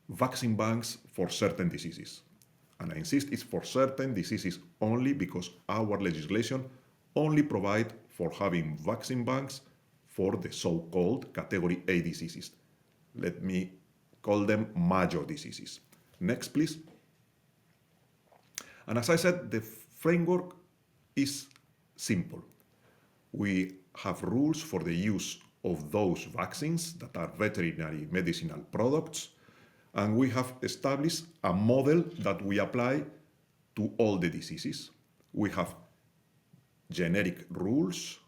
vaccine banks for certain diseases. And I insist, it's for certain diseases only, because our legislation only provides for having vaccine banks for the so-called category A diseases. Let me call them major diseases. Next, please. And as I said, the framework is simple. We have rules for the use of those vaccines that are veterinary medicinal products, and we have established a model that we apply to all the diseases. We have generic rules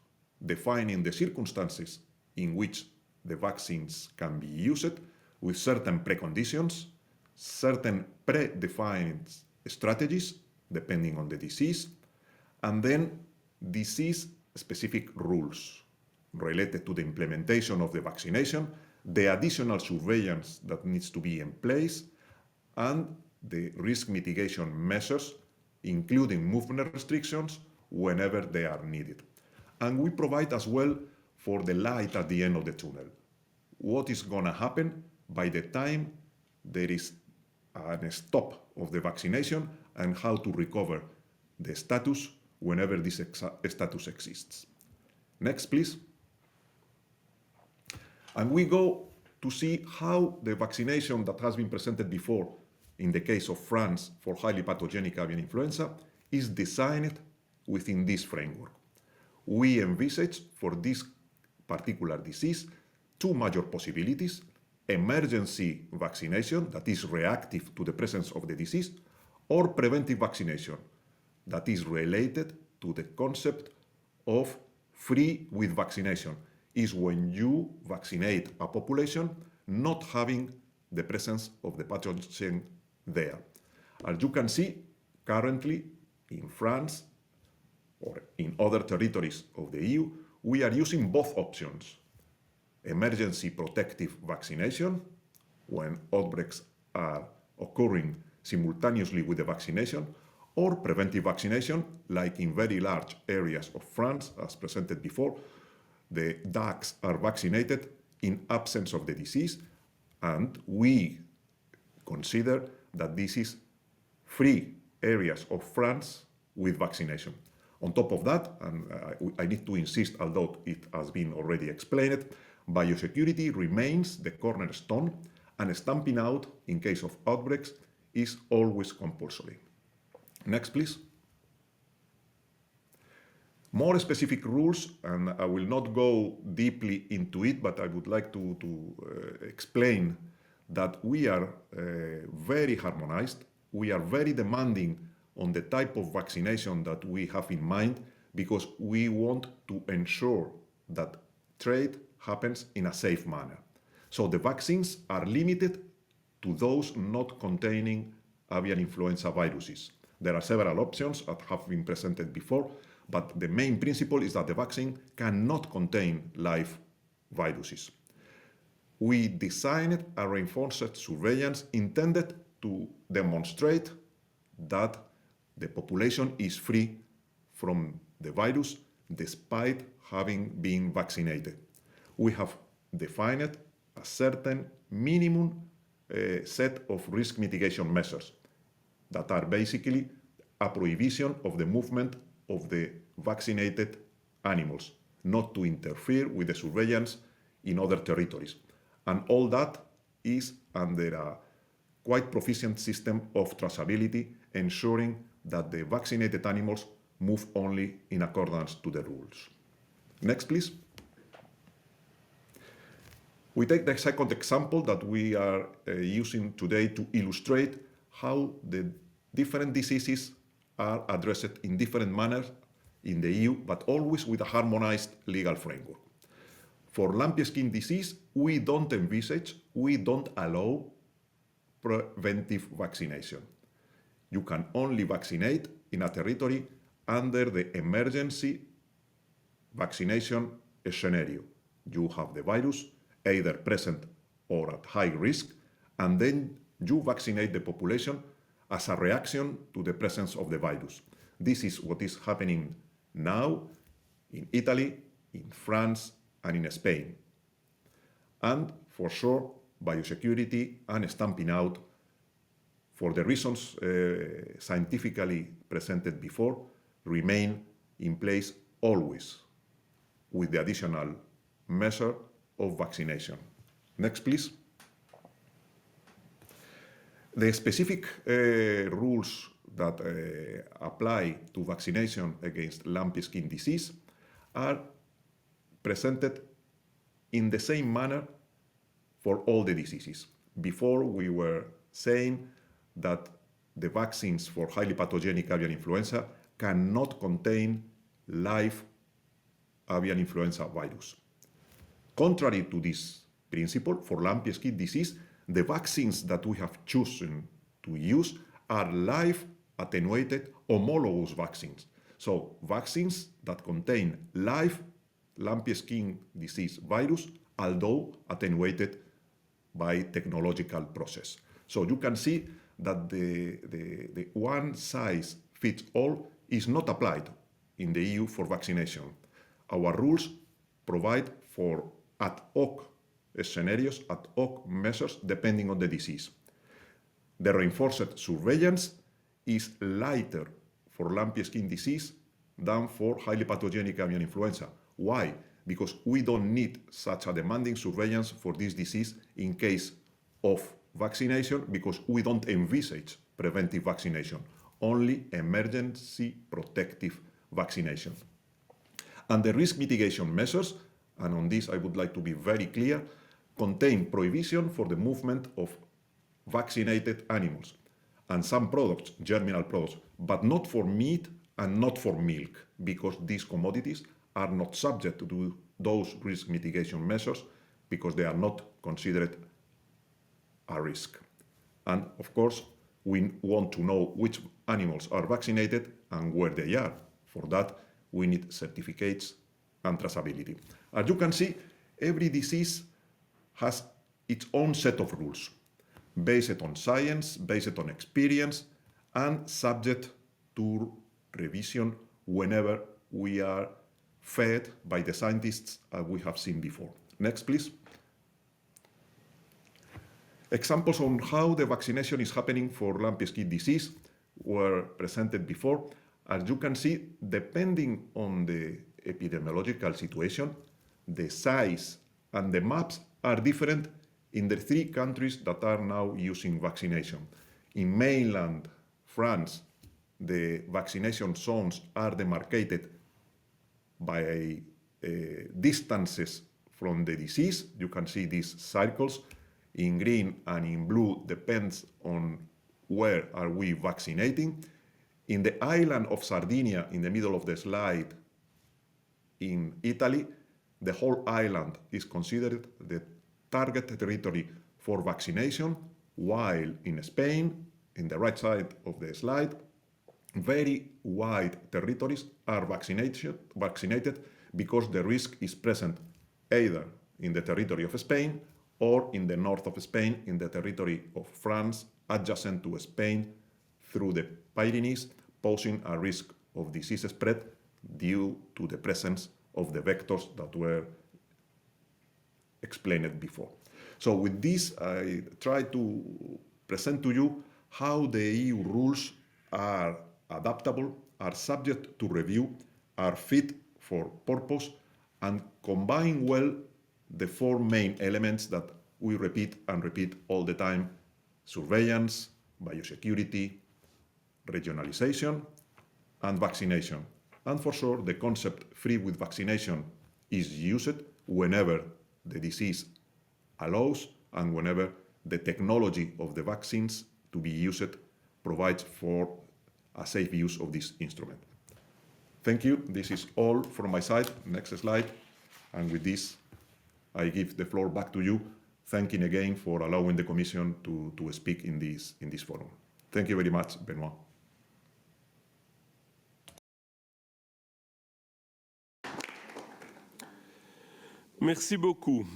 defining the circumstances in which the vaccines can be used with certain preconditions, certain predefined strategies depending on the disease, and then disease-specific rules related to the implementation of the vaccination, the additional surveillance that needs to be in place, and the risk mitigation measures, including movement restrictions whenever they are needed. And we provide as well for the light at the end of the tunnel. What is going to happen by the time there is a stop of the vaccination and how to recover the status whenever this status exists. Next, please. And we go to see how the vaccination that has been presented before in the case of France for highly pathogenic avian influenza is designed within this framework. We envisage for this particular disease two major possibilities: emergency vaccination that is reactive to the presence of the disease, or preventive vaccination that is related to the concept of free with vaccination, is when you vaccinate a population not having the presence of the pathogen there. As you can see, currently in France or in other territories of the EU, we are using both options: emergency protective vaccination, when outbreaks are occurring simultaneously with the vaccination, or preventive vaccination, like in very large areas of France, as presented before. The ducks are vaccinated in absence of the disease, and we consider that this is free areas of France with vaccination. On top of that, and I need to insist, although it has been already explained, biosecurity remains the cornerstone, and stamping out in case of outbreaks is always compulsory. Next, please. More specific rules, and I will not go deeply into it, but I would like to explain that we are very harmonized. We are very demanding on the type of vaccination that we have in mind, because we want to ensure that trade happens in a safe manner. So the vaccines are limited to those not containing avian influenza viruses. There are several options that have been presented before, but the main principle is that the vaccine cannot contain live viruses. We designed a reinforced surveillance intended to demonstrate that the population is free from the virus despite having been vaccinated. We have defined a certain minimum set of risk mitigation measures that are basically a prohibition of the movement of the vaccinated animals, not to interfere with the surveillance in other territories. And all that is under a quite proficient system of traceability, ensuring that the vaccinated animals move only in accordance to the rules. Next, please. We take the second example that we are using today to illustrate how the different diseases are addressed in different manners in the EU, but always with a harmonized legal framework. For lumpy skin disease, we don't allow preventive vaccination. You can only vaccinate in a territory under the emergency vaccination scenario. You have the virus either present or at high risk, and then you vaccinate the population as a reaction to the presence of the virus. This is what is happening now in Italy, in France, and in Spain. And for sure, biosecurity and stamping out, for the reasons scientifically presented before, remain in place always, with the additional measure of vaccination. Next, please. The specific rules that apply to vaccination against lumpy skin disease are presented in the same manner for all the diseases. Before, we were saying that the vaccines for highly pathogenic avian influenza cannot contain live avian influenza virus. Contrary to this principle, for lumpy skin disease, the vaccines that we have chosen to use are live attenuated homologous vaccines. So vaccines that contain live lumpy skin disease virus, although attenuated by technological process. So you can see that the one size fits all is not applied in the EU for vaccination. Our rules provide for ad hoc scenarios, ad hoc measures depending on the disease. The reinforced surveillance is lighter for lumpy skin disease than for highly pathogenic avian influenza. Why? Because we don't need such a demanding surveillance for this disease in case of vaccination, because we don't envisage preventive vaccination, only emergency protective vaccination. And the risk mitigation measures, and on this I would like to be very clear, contain prohibition for the movement of vaccinated animals and some products, germinal products, but not for meat and not for milk, because these commodities are not subject to those risk mitigation measures because they are not considered a risk. And of course, we want to know which animals are vaccinated and where they are. For that, we need certificates and traceability. As you can see, every disease has its own set of rules, based on science, based on experience, and subject to revision whenever we are fed by the scientists we have seen before. Next, please. Examples on how the vaccination is happening for lumpy skin disease were presented before. As you can see, depending on the epidemiological situation, the size and the maps are different in the 3 countries that are now using vaccination. In mainland France, the vaccination zones are demarcated by distances from the disease. You can see these circles in green and in blue, depends on where are we vaccinating. In the island of Sardinia, in the middle of the slide, in Italy, the whole island is considered the target territory for vaccination, while in Spain, in the right side of the slide, very wide territories are vaccinated because the risk is present either in the territory of Spain or in the north of Spain, in the territory of France, adjacent to Spain through the Pyrenees, posing a risk of disease spread due to the presence of the vectors that were explained before. So with this, I try to present to you how the EU rules are adaptable, are subject to review, are fit for purpose, and combine well the 4 main elements that we repeat and repeat all the time: surveillance, biosecurity, regionalization, and vaccination. And for sure, the concept free with vaccination is used whenever the disease allows and whenever the technology of the vaccines to be used provides for a safe use of this instrument. Thank you. This is all from my side. Next slide. And with this, I give the floor back to you, thanking again for allowing the Commission to speak in this forum. Thank you very much, Benoit. Merci beaucoup.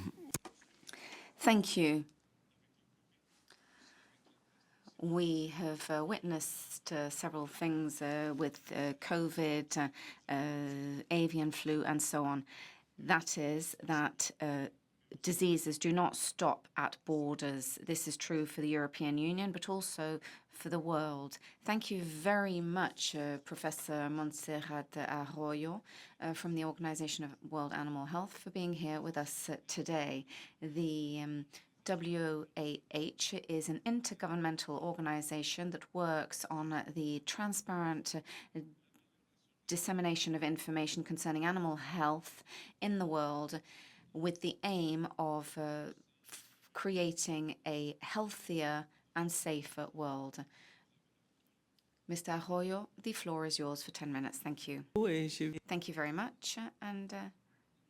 Thank you. We have witnessed several things with COVID, avian flu, and so on. That is that diseases do not stop at borders. This is true for the European Union, but also for the world. Thank you very much, Professor Montserrat Arroyo from the Organization of World Animal Health, for being here with us today. The WAH is an intergovernmental organization that works on the transparent dissemination of information concerning animal health in the world, with the aim of creating a healthier and safer world. Mr. Arroyo, the floor is yours for 10 minutes. Thank you. Thank you very much. And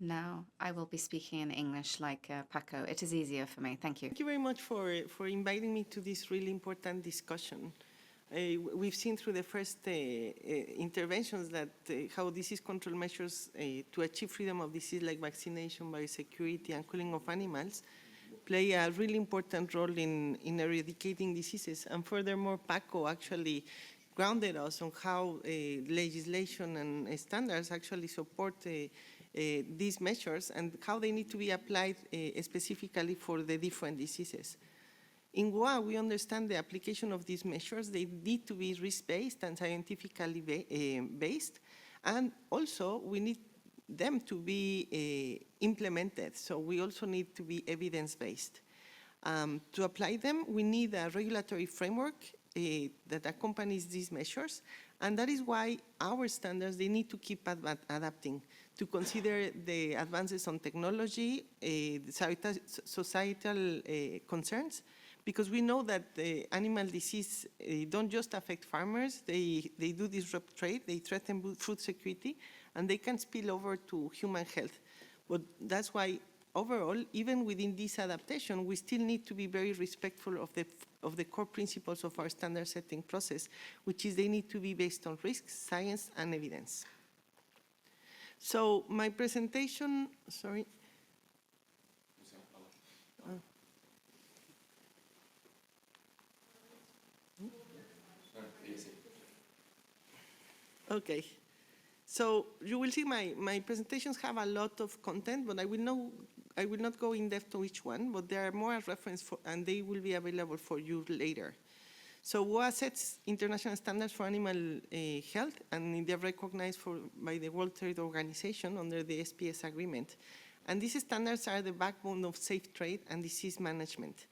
now I will be speaking in English like Paco. It is easier for me. Thank you. Thank you very much for inviting me to this really important discussion. We've seen through the first interventions that how disease control measures to achieve freedom of disease, like vaccination, biosecurity, and culling of animals, play a really important role in eradicating diseases. And furthermore, Paco actually grounded us on how legislation and standards actually support these measures and how they need to be applied specifically for the different diseases. In WA, we understand the application of these measures. They need to be risk-based and scientifically based, and also we need them to be implemented, so we also need to be evidence-based. To apply them, we need a regulatory framework that accompanies these measures, and that is why our standards, they need to keep adapting to consider the advances on technology, societal concerns, because we know that the animal disease don't just affect farmers, they do disrupt trade, they threaten food security, and they can spill over to human health. But that's why overall, even within this adaptation, we still need to be very respectful of the core principles of our standard setting process, which is they need to be based on risks, science, and evidence. So my presentation, sorry. Okay, so you will see my presentations have a lot of content, but I will not go in depth to each one, but there are more reference for, and they will be available for you later. So WA sets international standards for animal health, and they're recognized by the World Trade Organization under the SPS agreement. And these standards are the backbone of safe trade and disease management,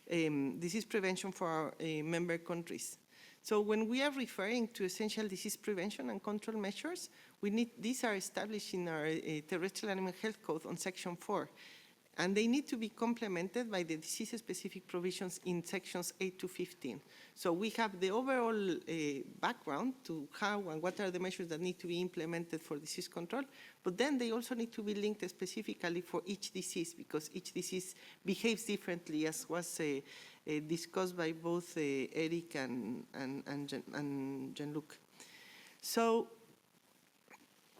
disease prevention for our member countries. So when we are referring to essential disease prevention and control measures, these are established in our terrestrial animal health code on section 4. And they need to be complemented by the disease-specific provisions in sections 8 to 15. So we have the overall background to how and what are the measures that need to be implemented for disease control, but then they also need to be linked specifically for each disease, because each disease behaves differently, as was discussed by both Eric and Jean-Luc. So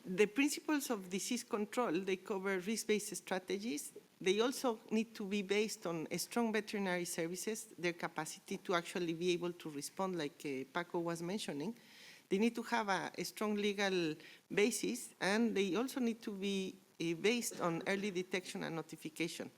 the principles of disease control, they cover risk-based strategies. They also need to be based on strong veterinary services, their capacity to actually be able to respond, like Paco was mentioning. They need to have a strong legal basis, and they also need to be based on early detection and notification.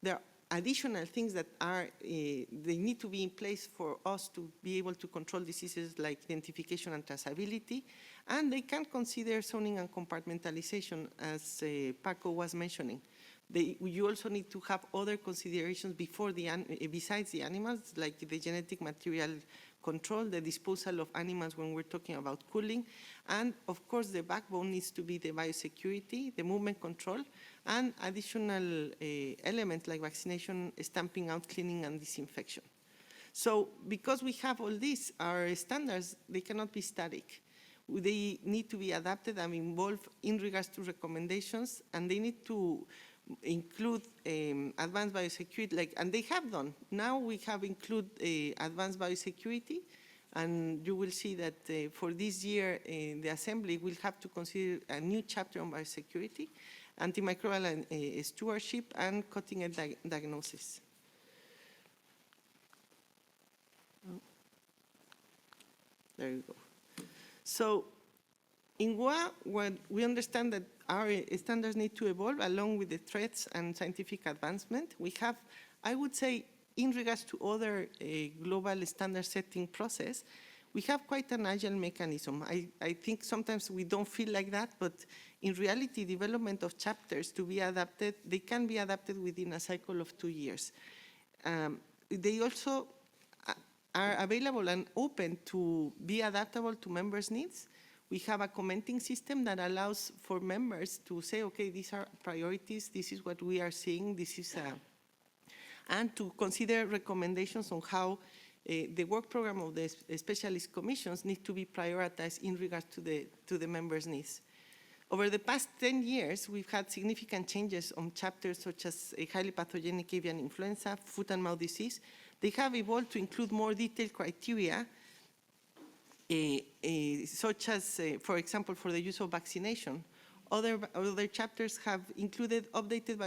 There are additional things that they need to be in place for us to be able to control diseases like identification and traceability, and they can consider zoning and compartmentalization, as Paco was mentioning. You also need to have other considerations besides the animals, like the genetic material control, the disposal of animals when we're talking about culling, and of course the backbone needs to be the biosecurity, the movement control, and additional elements like vaccination, stamping out, cleaning, and disinfection. So because we have all these, our standards, they cannot be static. They need to be adapted and involved in regards to recommendations, and they need to include advanced biosecurity, and they have done. Now we have included advanced biosecurity, and you will see that for this year, the Assembly will have to consider a new chapter on biosecurity, antimicrobial stewardship, and cutting-edge diagnosis. There you go. So In WA, what we understand that our standards need to evolve along with the threats and scientific advancement. We have, I would say, in regards to other global standard setting process, we have quite an agile mechanism. I think sometimes we don't feel like that, but in reality, development of chapters to be adapted, they can be adapted within a cycle of 2 years. They also are available and open to be adaptable to members' needs. We have a commenting system that allows for members to say, okay, these are priorities, this is what we are seeing, this is and to consider recommendations on how the work program of the specialist commissions need to be prioritized in regards to the members' needs. Over the past 10 years, we've had significant changes on chapters such as highly pathogenic avian influenza, foot and mouth disease. They have evolved to include more detailed criteria, such as, for example, for the use of vaccination. Other chapters have included updated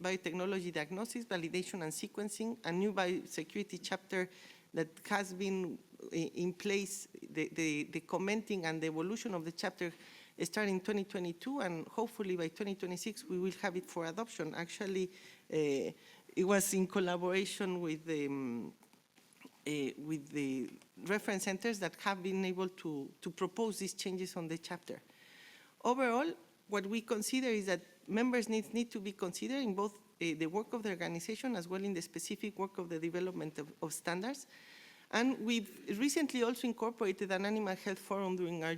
biotechnology diagnosis, validation, and sequencing, a new biosecurity chapter that has been in place, the commenting and the evolution of the chapter starting in 2022, and hopefully by 2026 we will have it for adoption. Actually, it was in collaboration with the reference centers that have been able to propose these changes on the chapter. Overall, what we consider is that members' needs need to be considered in both the work of the organization as well in the specific work of the development of standards. And we've recently also incorporated an animal health forum during our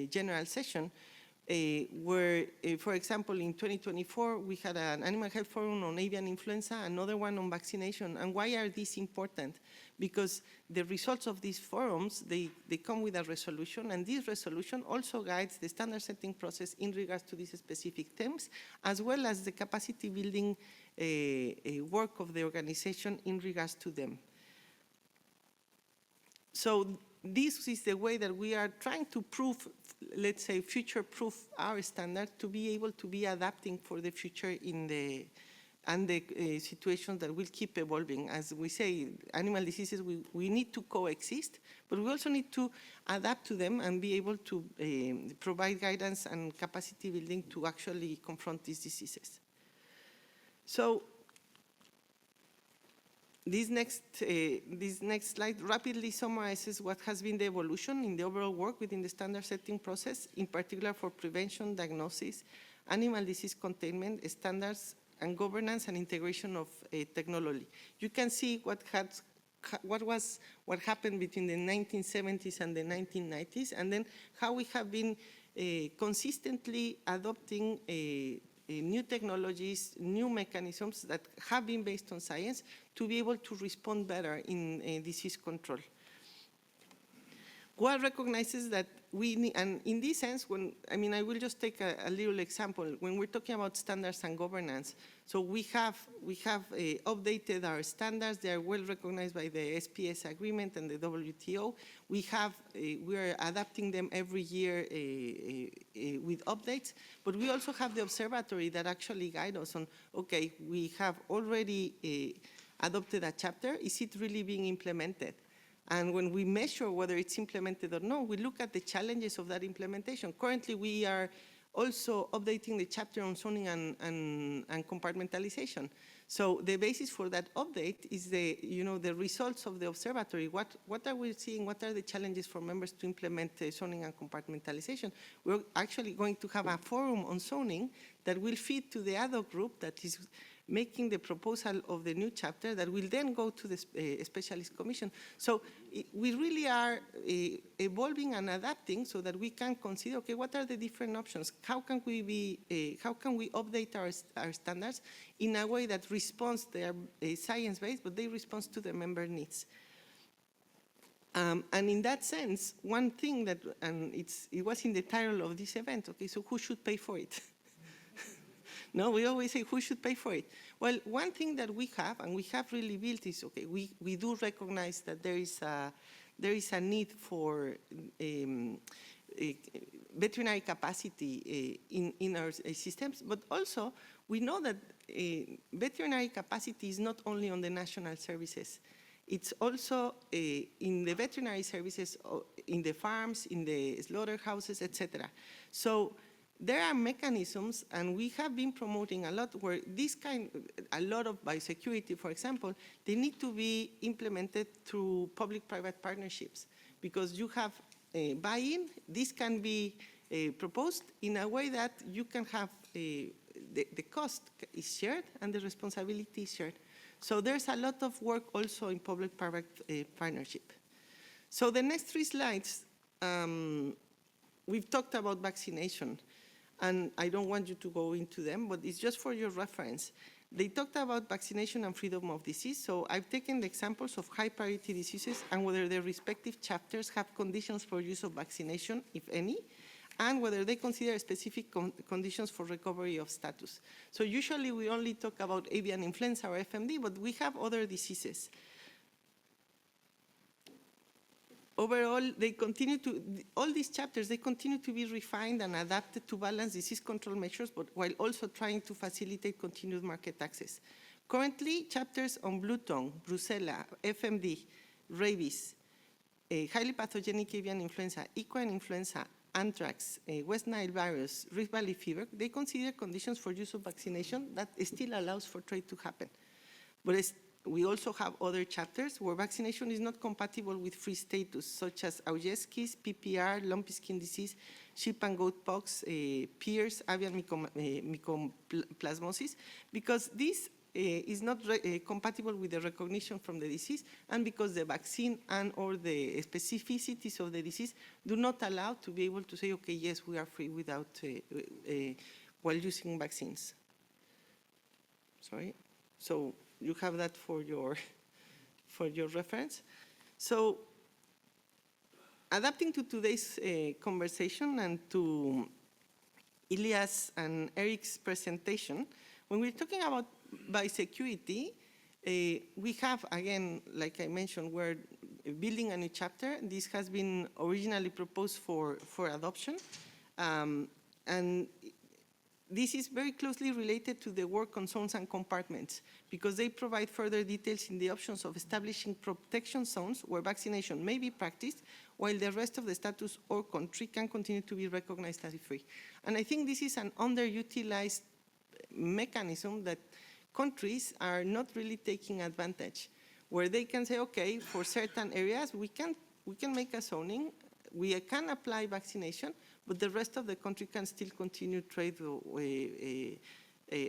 general session, where, for example, in 2024, we had an animal health forum on avian influenza, another one on vaccination. And why are these important? Because the results of these forums, they come with a resolution, and this resolution also guides the standard setting process in regards to these specific themes, as well as the capacity building work of the organization in regards to them. So this is the way that we are trying to prove, let's say, future-proof our standard to be able to be adapting for the future in the situations that will keep evolving. As we say, animal diseases, we need to coexist, but we also need to adapt to them and be able to provide guidance and capacity building to actually confront these diseases. So this next slide rapidly summarizes what has been the evolution in the overall work within the standard setting process, in particular for prevention, diagnosis, animal disease containment, standards, and governance and integration of technology. You can see what happened between the 1970s and the 1990s, and then how we have been consistently adopting new technologies, new mechanisms that have been based on science to be able to respond better in disease control. WA recognizes that we need, and in this sense, I will just take a little example. When we're talking about standards and governance, so we have updated our standards. They are well recognized by the SPS agreement and the WTO. We are adapting them every year with updates, but we also have the observatory that actually guide us on, okay, we have already adopted a chapter. Is it really being implemented? And when we measure whether it's implemented or not, we look at the challenges of that implementation. Currently, we are also updating the chapter on zoning and compartmentalization. So the basis for that update is the results of the observatory. What are we seeing? What are the challenges for members to implement zoning and compartmentalization? We're actually going to have a forum on zoning that will feed to the ad hoc group that is making the proposal of the new chapter that will then go to the specialist commission. So we really are evolving and adapting so that we can consider, okay, what are the different options? How can we update our standards in a way that responds, they are science-based, but they respond to the member needs. And in that sense, one thing that, and it was in the title of this event, okay, so who should pay for it? No, we always say, who should pay for it? Well, one thing that we have, and we have really built is, okay, we do recognize that there is a need for veterinary capacity in our systems, but also we know that veterinary capacity is not only on the national services. It's also in the veterinary services, in the farms, in the slaughterhouses, etc. So there are mechanisms, and we have been promoting a lot where a lot of biosecurity, for example, they need to be implemented through public-private partnerships, because you have buy-in. This can be proposed in a way that you can have the cost is shared and the responsibility is shared. So there's a lot of work also in public-private partnership. So the next 3 slides, we've talked about vaccination, and I don't want you to go into them, but it's just for your reference. They talked about vaccination and freedom of disease, so I've taken the examples of high-priority diseases and whether their respective chapters have conditions for use of vaccination, if any, and whether they consider specific conditions for recovery of status. So usually we only talk about avian influenza or FMD, but we have other diseases. Overall, all these chapters, they continue to be refined and adapted to balance disease control measures, but while also trying to facilitate continued market access. Currently, chapters on blue tongue, brucella, FMD, rabies, highly pathogenic avian influenza, equine influenza, anthrax, West Nile virus, Rift Valley fever, they consider conditions for use of vaccination that still allows for trade to happen. But we also have other chapters where vaccination is not compatible with free status, such as Augeski's, PPR, lumpy skin disease, sheep and goat pox, PIRS, avian mycoplasmosis, because this is not compatible with the recognition from the disease, and because the vaccine and or the specificities of the disease do not allow to be able to say, okay, yes, we are free without, while using vaccines. Sorry. So you have that for your reference. So adapting to today's conversation and to Ilias and Eric's presentation, when we're talking about biosecurity, we have, again, like I mentioned, we're building a new chapter. This has been originally proposed for adoption. And this is very closely related to the work on zones and compartments, because they provide further details in the options of establishing protection zones where vaccination may be practiced, while the rest of the status or country can continue to be recognized as free. And I think this is an underutilized mechanism that countries are not really taking advantage, where they can say, okay, for certain areas, we can make a zoning, we can apply vaccination, but the rest of the country can still continue trade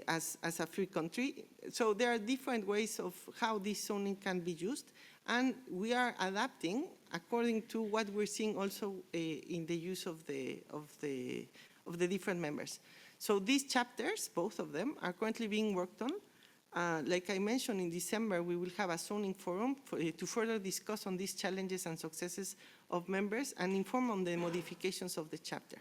as a free country. So there are different ways of how this zoning can be used, and we are adapting according to what we're seeing also in the use of the different members. So these chapters, both of them, are currently being worked on. Like I mentioned, in December, we will have a zoning forum to further discuss on these challenges and successes of members and inform on the modifications of the chapter.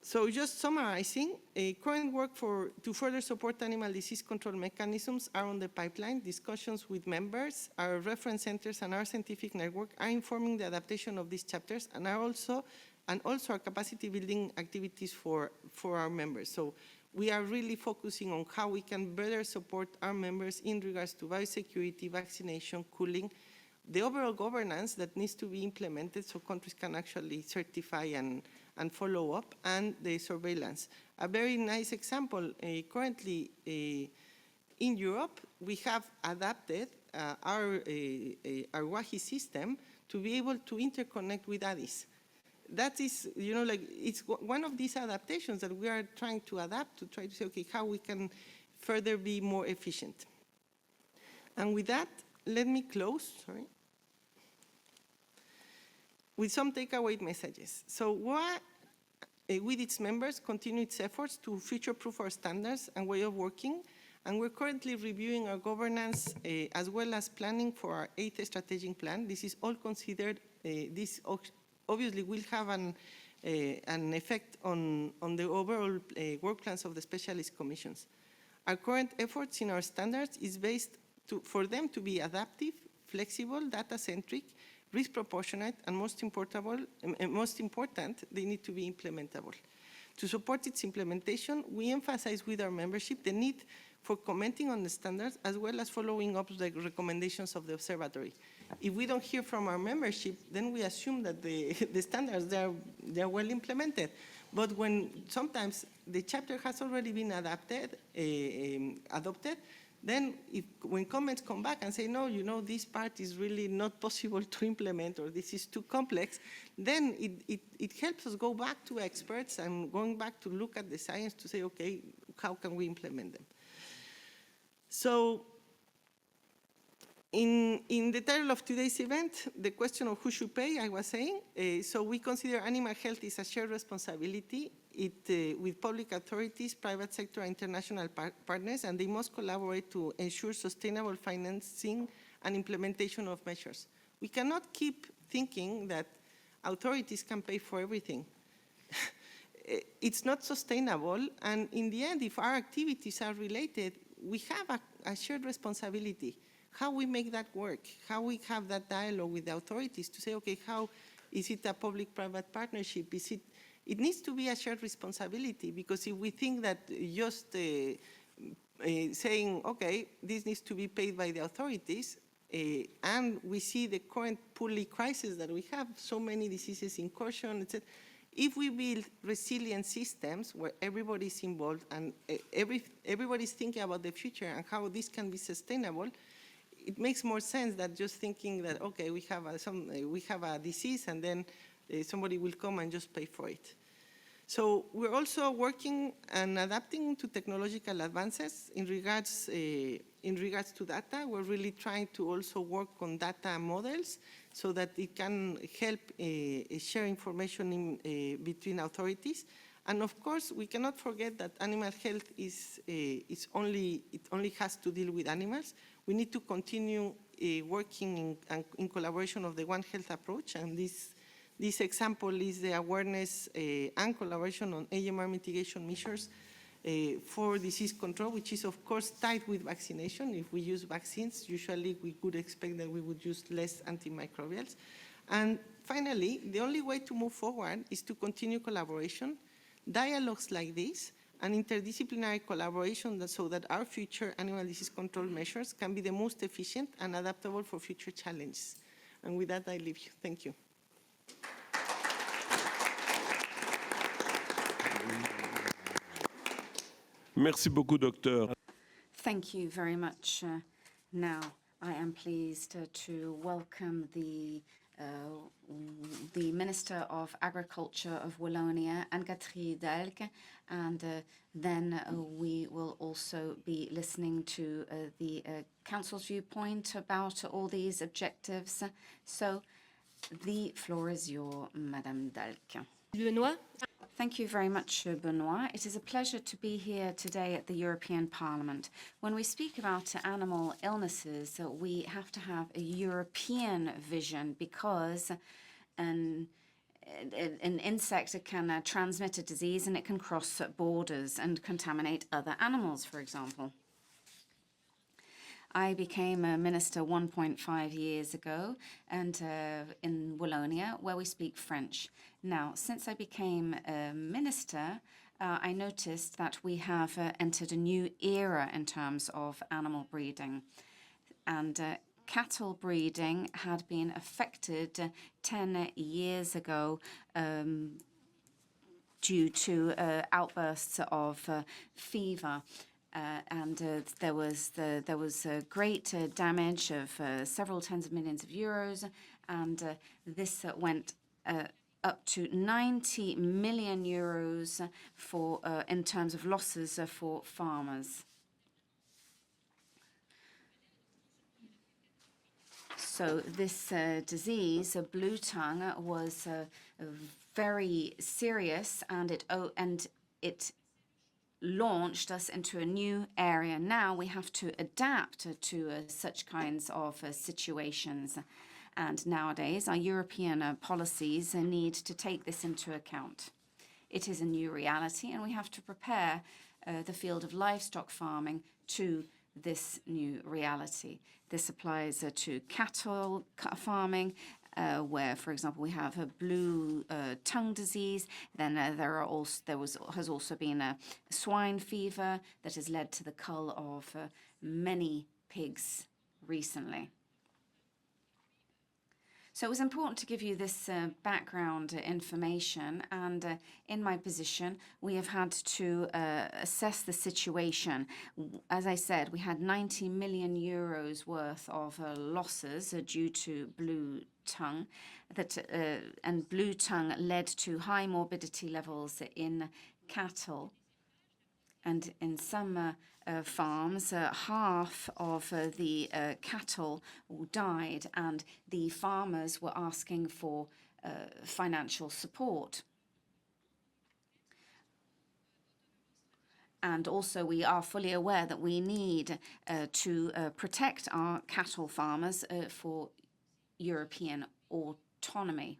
So just summarizing, current work to further support animal disease control mechanisms are on the pipeline. Discussions with members, our reference centers, and our scientific network are informing the adaptation of these chapters, and also our capacity building activities for our members. So we are really focusing on how we can better support our members in regards to biosecurity, vaccination, cooling, the overall governance that needs to be implemented so countries can actually certify and follow up, and the surveillance. A very nice example, currently in Europe, we have adapted our WAHI system to be able to interconnect with ADIS. That is, it's one of these adaptations that we are trying to adapt to try to say, okay, how we can further be more efficient. And with that, let me close, with some takeaway messages. So WA, with its members, continue its efforts to future-proof our standards and way of working, and we're currently reviewing our governance as well as planning for our 8th strategic plan. This is all considered, this obviously will have an effect on the overall work plans of the specialist commissions. Our current efforts in our standards is based for them to be adaptive, flexible, data-centric, risk proportionate, and most important, they need to be implementable. To support its implementation, we emphasize with our membership the need for commenting on the standards, as well as following up the recommendations of the observatory. If we don't hear from our membership, then we assume that the standards, they're well implemented. But when sometimes the chapter has already been adopted, then when comments come back and say, no, this part is really not possible to implement, or this is too complex, then it helps us go back to experts and going back to look at the science to say, okay, how can we implement them? So in the title of today's event, the question of who should pay, I was saying, so we consider animal health is a shared responsibility with public authorities, private sector, and international partners, and they must collaborate to ensure sustainable financing and implementation of measures. We cannot keep thinking that authorities can pay for everything. It's not sustainable, and in the end, if our activities are related, we have a shared responsibility. How we make that work, how we have that dialogue with the authorities to say, okay, how is it a public-private partnership? It needs to be a shared responsibility, because if we think that just saying, okay, this needs to be paid by the authorities, and we see the current poorly crisis that we have, so many diseases, incursion, etc. If we build resilient systems where everybody's involved and everybody's thinking about the future and how this can be sustainable, it makes more sense than just thinking that, okay, we have a disease and then somebody will come and just pay for it. So we're also working and adapting to technological advances in regards to data. We're really trying to also work on data models so that it can help share information between authorities. And of course, we cannot forget that animal health it only has to deal with animals. We need to continue working in collaboration of the One Health approach, and this example is the awareness and collaboration on AMR mitigation measures for disease control, which is of course tied with vaccination. If we use vaccines, usually we could expect that we would use less antimicrobials. And finally, the only way to move forward is to continue collaboration, dialogues like this, and interdisciplinary collaboration so that our future animal disease control measures can be the most efficient and adaptable for future challenges. And with that, I leave you. Thank you. Merci beaucoup, docteur. Thank you very much. Now, I am pleased to welcome the Minister of Agriculture of Wallonia, Anne-Catherine Delgue, and then we will also be listening to the Council's viewpoint about all these objectives. So the floor is yours, Madame Delgue. Benoit. Thank you very much, Benoit. It is a pleasure to be here today at the European Parliament. When we speak about animal illnesses, we have to have a European vision, because an insect can transmit a disease and it can cross borders and contaminate other animals, for example. I became a minister 1.5 years ago, and in Wallonia, where we speak French. Now, since I became a minister, I noticed that we have entered a new era in terms of animal breeding. And cattle breeding had been affected 10 years ago due to outbursts of fever. And there was great damage of several tens of millions of euros, and this went up to 90 million euros for in terms of losses for farmers. So this disease, blue tongue, was very serious, and it launched us into a new area. Now we have to adapt to such kinds of situations. And nowadays, our European policies need to take this into account. It is a new reality, and we have to prepare the field of livestock farming to this new reality. This applies to cattle farming, where, for example, we have a blue tongue disease. Then has also been a swine fever that has led to the cull of many pigs recently. So it was important to give you this background information, and in my position, we have had to assess the situation. As I said, we had 90 million euros worth of losses due to blue tongue, and blue tongue led to high morbidity levels in cattle. And in some farms, half of the cattle died, and the farmers were asking for financial support. And also, we are fully aware that we need to protect our cattle farmers for European autonomy.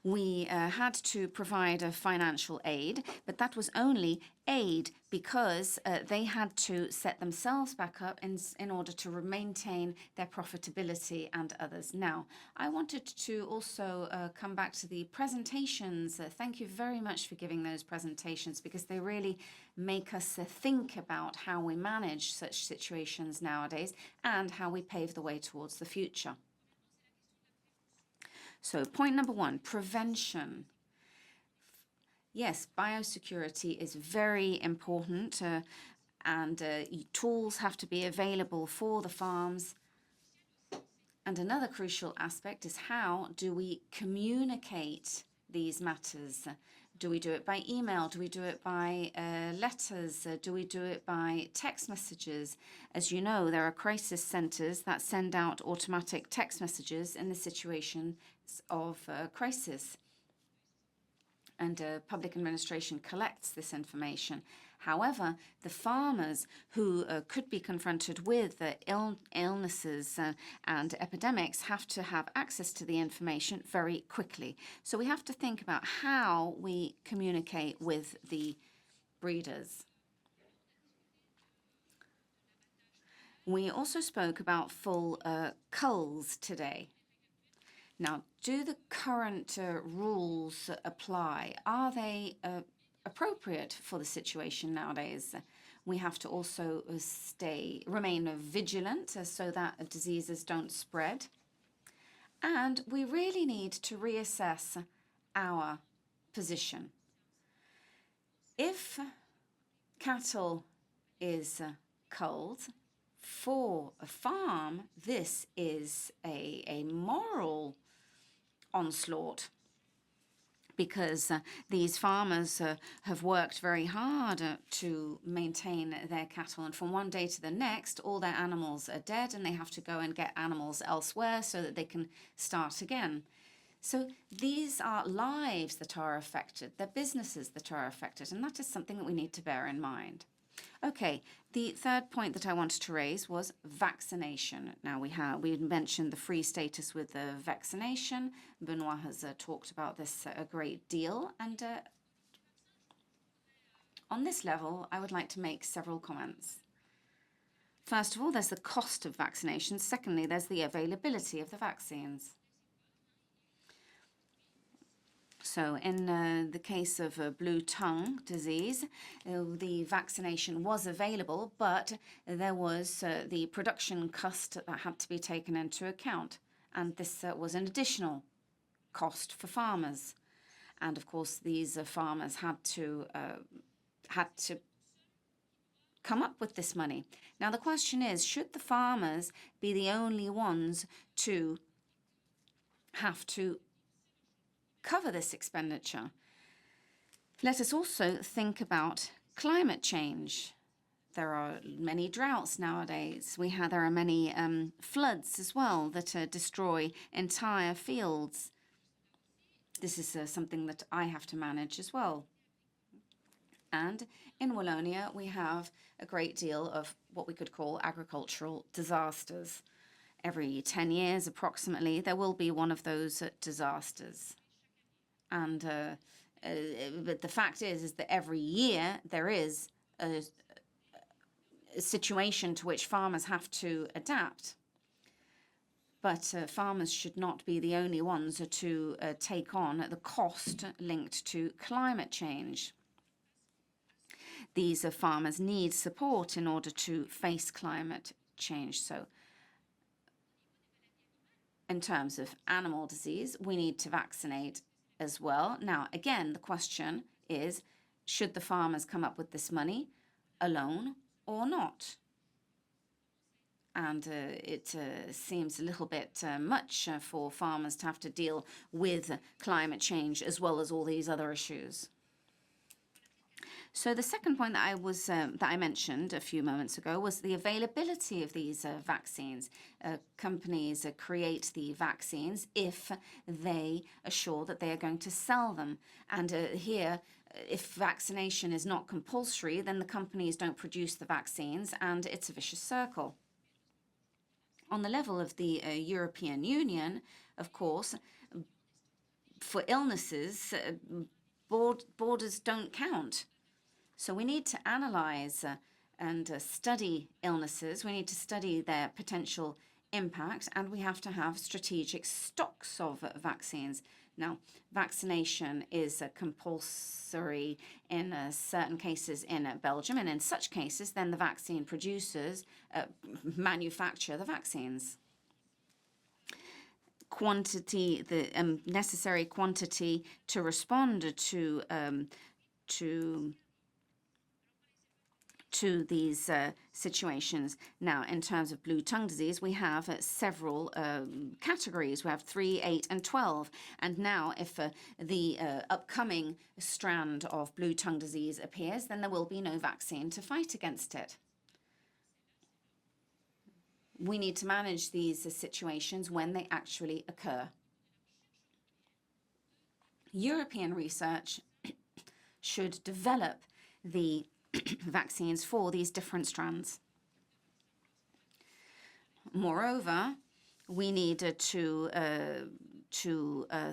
We had to provide a financial aid, but that was only aid because they had to set themselves back up in order to maintain their profitability and others. Now, I wanted to also come back to the presentations. Thank you very much for giving those presentations, because they really make us think about how we manage such situations nowadays and how we pave the way towards the future. So point number one, prevention. Yes, biosecurity is very important, and tools have to be available for the farms. And another crucial aspect is, how do we communicate these matters? Do we do it by email? Do we do it by letters? Do we do it by text messages? As you know, there are crisis centres that send out automatic text messages in the situation of crisis. And public administration collects this information. However, the farmers who could be confronted with illnesses and epidemics have to have access to the information very quickly. So we have to think about how we communicate with the breeders. We also spoke about full culls today. Now, do the current rules apply? Are they appropriate for the situation nowadays? We have to also remain vigilant so that diseases don't spread. And we really need to reassess our position. If cattle is culled for a farm, this is a moral onslaught, because these farmers have worked very hard to maintain their cattle, and from one day to the next, all their animals are dead, and they have to go and get animals elsewhere so that they can start again. So these are lives that are affected, they're businesses that are affected, and that is something that we need to bear in mind. Okay, the third point that I wanted to raise was vaccination. Now we mentioned the free status with the vaccination. Benoit has talked about this a great deal, and on this level, I would like to make several comments. First of all, there's the cost of vaccinations. Secondly, there's the availability of the vaccines. So in the case of blue tongue disease, the vaccination was available, but there was the production cost that had to be taken into account. And this was an additional cost for farmers. And of course, these farmers had to come up with this money. Now, the question is, should the farmers be the only ones to have to cover this expenditure? Let us also think about climate change. There are many droughts nowadays. There are many floods as well that destroy entire fields. This is something that I have to manage as well. And in Wallonia, we have a great deal of what we could call agricultural disasters. Every 10 years, approximately, there will be one of those disasters. And but the fact is that every year there is a situation to which farmers have to adapt. But farmers should not be the only ones to take on the cost linked to climate change. These farmers need support in order to face climate change. So in terms of animal disease, we need to vaccinate as well. Now, again, the question is, should the farmers come up with this money alone or not? And it seems a little bit much for farmers to have to deal with climate change as well as all these other issues. So the second point that I mentioned a few moments ago was the availability of these vaccines. Companies create the vaccines if they assure that they are going to sell them. And here, if vaccination is not compulsory, then the companies don't produce the vaccines, and it's a vicious circle. On the level of the European Union, of course, for illnesses, borders don't count. So we need to analyze and study illnesses. We need to study their potential impact, and we have to have strategic stocks of vaccines. Now, vaccination is compulsory in certain cases in Belgium, and in such cases, then the vaccine producers manufacture the vaccines. Quantity, the necessary quantity to respond to these situations. Now, in terms of blue tongue disease, we have several categories. We have 3, 8, and 12. And now, if the upcoming strand of blue tongue disease appears, then there will be no vaccine to fight against it. We need to manage these situations when they actually occur. European research should develop the vaccines for these different strands. Moreover, we need to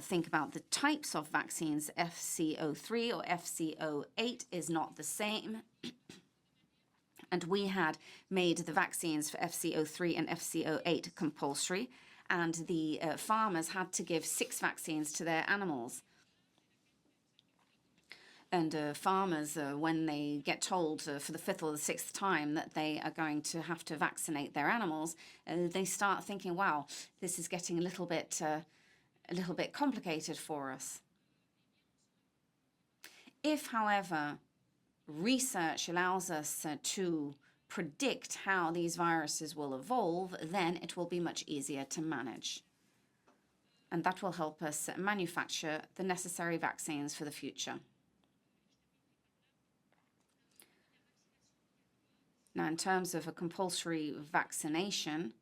think about the types of vaccines. FCO3 or FCO8 is not the same. And we had made the vaccines for FCO3 and FCO8 compulsory, and the farmers had to give 6 vaccines to their animals. And farmers, when they get told for the 5th or the 6th time that they are going to have to vaccinate their animals, they start thinking, wow, this is getting a little bit complicated for us. If, however, research allows us to predict how these viruses will evolve, then it will be much easier to manage. And that will help us manufacture the necessary vaccines for the future. Now, in terms of a compulsory vaccination,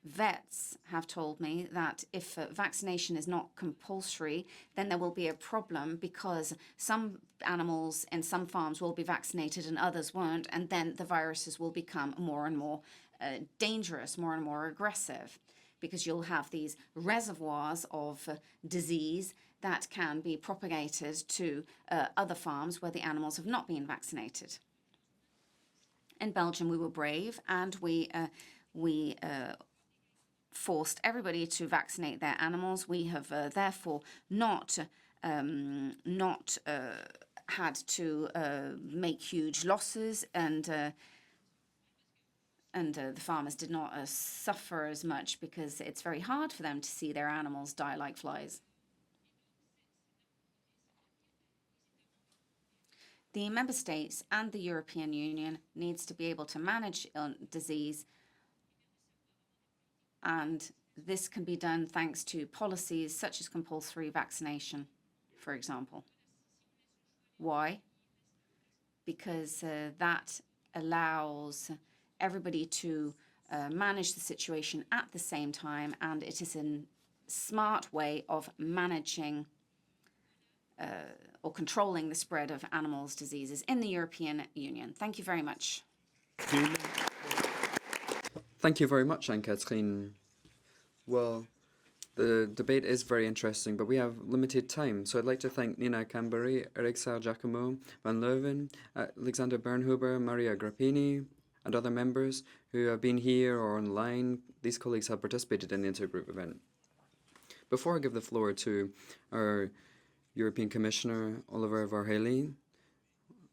vets have told me that if vaccination is not compulsory, then there will be a problem because some animals in some farms will be vaccinated and others won't, and then the viruses will become more and more dangerous, more and more aggressive, because you'll have these reservoirs of disease that can be propagated to other farms where the animals have not been vaccinated. In Belgium, we were brave, and we forced everybody to vaccinate their animals. We have therefore not had to make huge losses, and the farmers did not suffer as much because it's very hard for them to see their animals die like flies. The member states and the European Union needs to be able to manage disease, and this can be done thanks to policies such as compulsory vaccination, for example. Why? Because that allows everybody to manage the situation at the same time, and it is a smart way of managing or controlling the spread of animals' diseases in the European Union. Thank you very much. Thank you very much, Anne-Catherine. Well, the debate is very interesting, but we have limited time. So I'd like to thank Nina Cambari, Eric Giacomo, Van Leuven, Alexander Bernhuber, Maria Grappini, and other members who have been here or online. These colleagues have participated in the intergroup event. Before I give the floor to our European Commissioner, Oliver Varhelyi,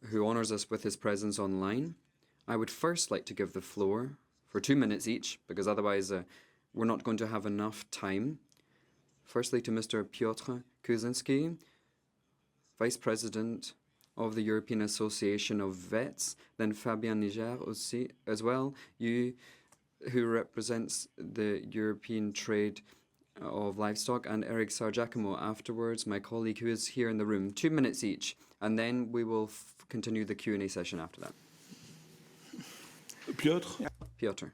who honours us with his presence online, I would first like to give the floor for 2 minutes each, because otherwise we're not going to have enough time. Firstly to Mr. Piotr Kuzinski, Vice President of the European Association of Vets, then Fabien Niger aussi, as well, you who represents the European Trade of Livestock, and Eric Sargiacomo afterwards, my colleague who is here in the room. 2 minutes each, and then we will continue the Q&A session after that. Piotr.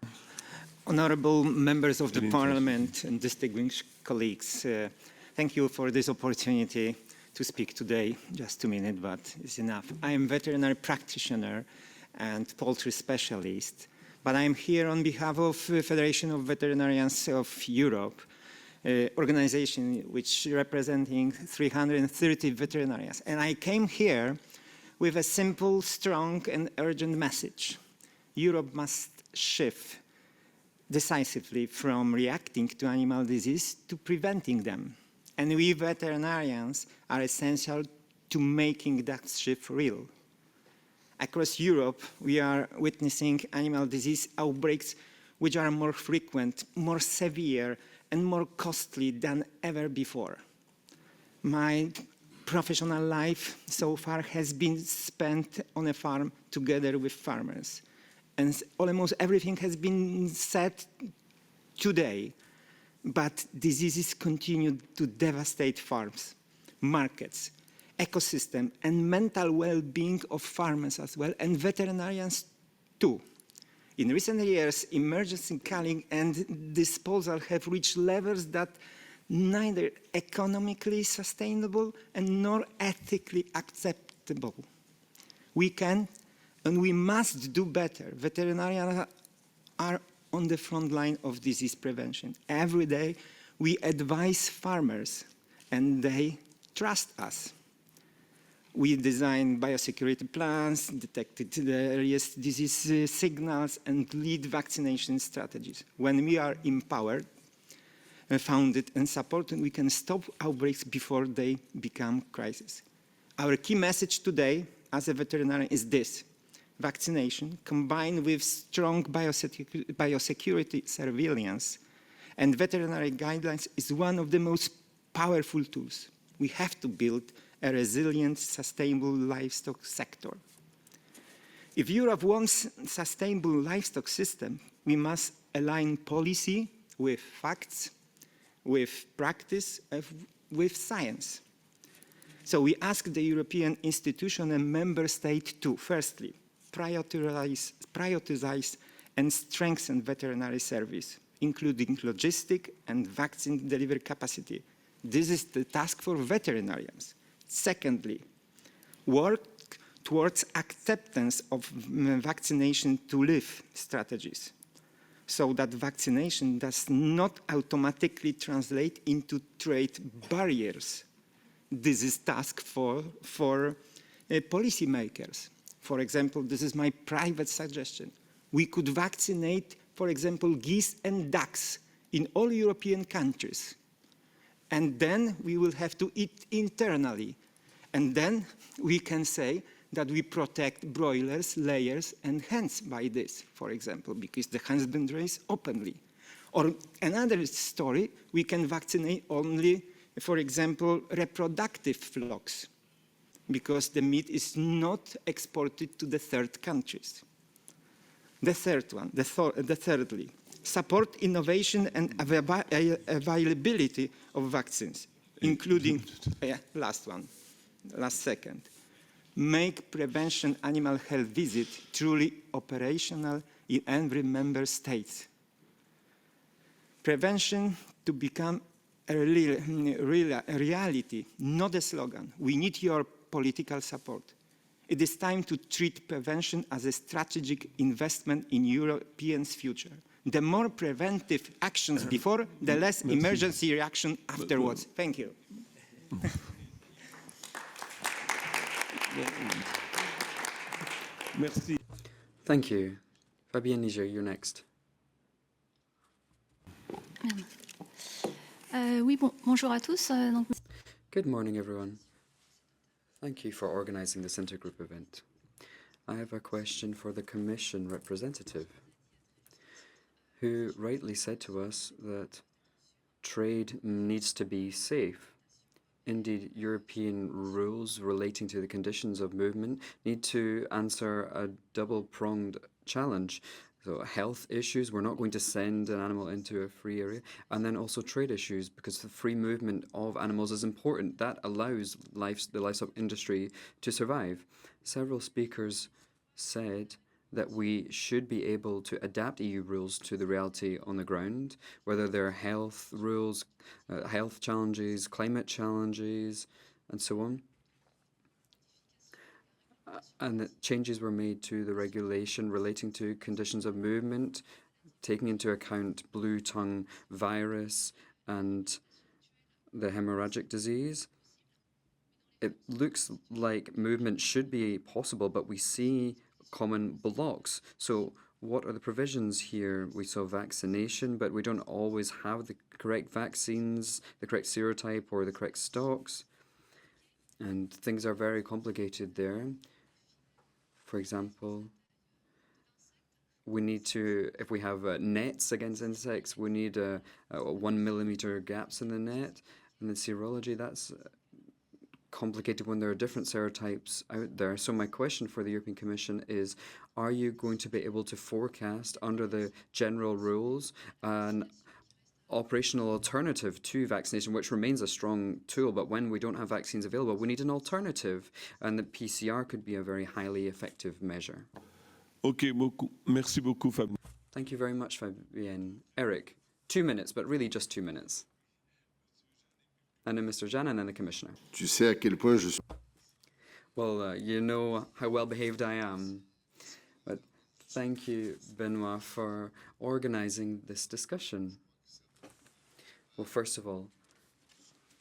Honourable members of the Parliament and distinguished colleagues, thank you for this opportunity to speak today. Just 2 minutes, but it's enough. I am a veterinary practitioner and poultry specialist, but I am here on behalf of the Federation of Veterinarians of Europe, organization which representing 330 veterinarians. And I came here with a simple, strong and urgent message. Europe must shift decisively from reacting to animal disease to preventing them. And we veterinarians are essential to making that shift real. Across Europe, we are witnessing animal disease outbreaks which are more frequent, more severe, and more costly than ever before. My professional life so far has been spent on a farm together with farmers. And almost everything has been said today, but diseases continue to devastate farms, markets, ecosystem, and mental well-being of farmers as well, and veterinarians too. In recent years, emergency culling and disposal have reached levels that neither economically sustainable and nor ethically acceptable. We can and we must do better. Veterinarians are on the front line of disease prevention. Every day, we advise farmers, and they trust us. We design biosecurity plans, detected the earliest disease signals, and lead vaccination strategies. When we are empowered, founded, and supported, we can stop outbreaks before they become crises. Our key message today, as a veterinarian, is this. Vaccination, combined with strong biosecurity surveillance and veterinary guidelines, is one of the most powerful tools. We have to build a resilient, sustainable livestock sector. If Europe wants a sustainable livestock system, we must align policy with facts, with practice, with science. So we ask the European institution and member state to, firstly, prioritize and strengthen veterinary service, including logistic and vaccine delivery capacity. This is the task for veterinarians. Secondly, work towards acceptance of vaccination to live strategies, so that vaccination does not automatically translate into trade barriers. This is task for policymakers. For example, this is my private suggestion. We could vaccinate, for example, geese and ducks in all European countries. And then we will have to eat internally. And then we can say that we protect broilers, layers, and hens by this, for example, because the husbandry is openly. Or another story, we can vaccinate only, for example, reproductive flocks, because the meat is not exported to the third countries. Thirdly, support innovation and availability of vaccines, including, last second, make prevention animal health visit truly operational in every member state. Prevention to become a reality, not a slogan. We need your political support. It is time to treat prevention as a strategic investment in Europeans' future. The more preventive actions before, the less emergency reaction afterwards. Thank you. Thank you, Fabienne Niger, you're next. Oui, bonjour à tous. Good morning, everyone. Thank you for organizing this intergroup event. I have a question for the Commission representative, who rightly said to us that trade needs to be safe. Indeed, European rules relating to the conditions of movement need to answer a double-pronged challenge. So health issues, we're not going to send an animal into a free area, and then also trade issues, because the free movement of animals is important. That allows the livestock industry to survive. Several speakers said that we should be able to adapt EU rules to the reality on the ground, whether they're health rules, health challenges, climate challenges, and so on. And that changes were made to the regulation relating to conditions of movement, taking into account blue tongue virus and the hemorrhagic disease. It looks like movement should be possible, but we see common blocks. So what are the provisions here? We saw vaccination, but we don't always have the correct vaccines, the correct serotype, or the correct stocks. And things are very complicated there. For example, we need to, if we have nets against insects, we need 1 millimeter gaps in the net. And the serology, that's complicated when there are different serotypes out there. So my question for the European Commission is, are you going to be able to forecast under the general rules an operational alternative to vaccination, which remains a strong tool, but when we don't have vaccines available, we need an alternative, and the PCR could be a very highly effective measure. Ok, merci beaucoup, Fabien. Thank you very much, Fabienne. Eric, 2 minutes, but really just 2 minutes. And then Mr. Jan and then the Commissioner. Tu sais à quel point je suis... Well, you know how well behaved I am. But thank you, Benoit, for organizing this discussion. Well, first of all,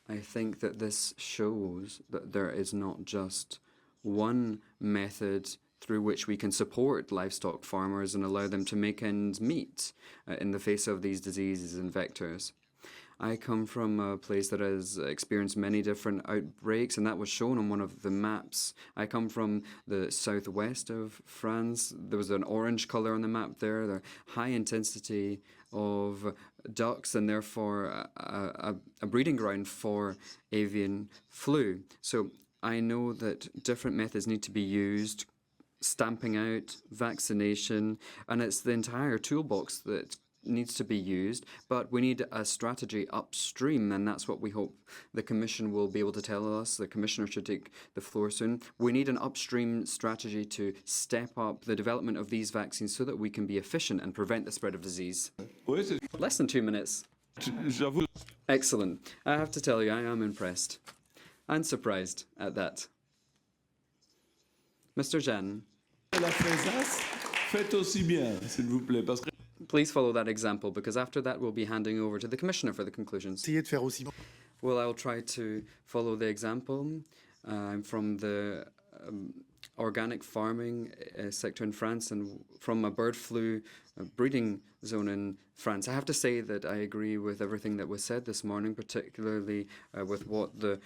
I think that this shows that there is not just one method through which we can support livestock farmers and allow them to make ends meet in the face of these diseases and vectors. I come from a place that has experienced many different outbreaks, and that was shown on one of the maps. I come from the southwest of France. There was an orange color on the map there. The high intensity of ducks, and therefore a breeding ground for avian flu. So I know that different methods need to be used, stamping out, vaccination, and it's the entire toolbox that needs to be used, but we need a strategy upstream, and that's what we hope the Commission will be able to tell us. The Commissioner should take the floor soon. We need an upstream strategy to step up the development of these vaccines so that we can be efficient and prevent the spread of disease. Less than 2 minutes. Excellent. I have to tell you, I am impressed and surprised at that. Mr. Jan. Faites aussi bien, s'il vous plaît, parce que Please follow that example, because after that we'll be handing over to the Commissioner for the conclusions. Well, I'll try to follow the example. I'm from the organic farming sector in France and from a bird flu breeding zone in France. I have to say that I agree with everything that was said this morning, particularly with what the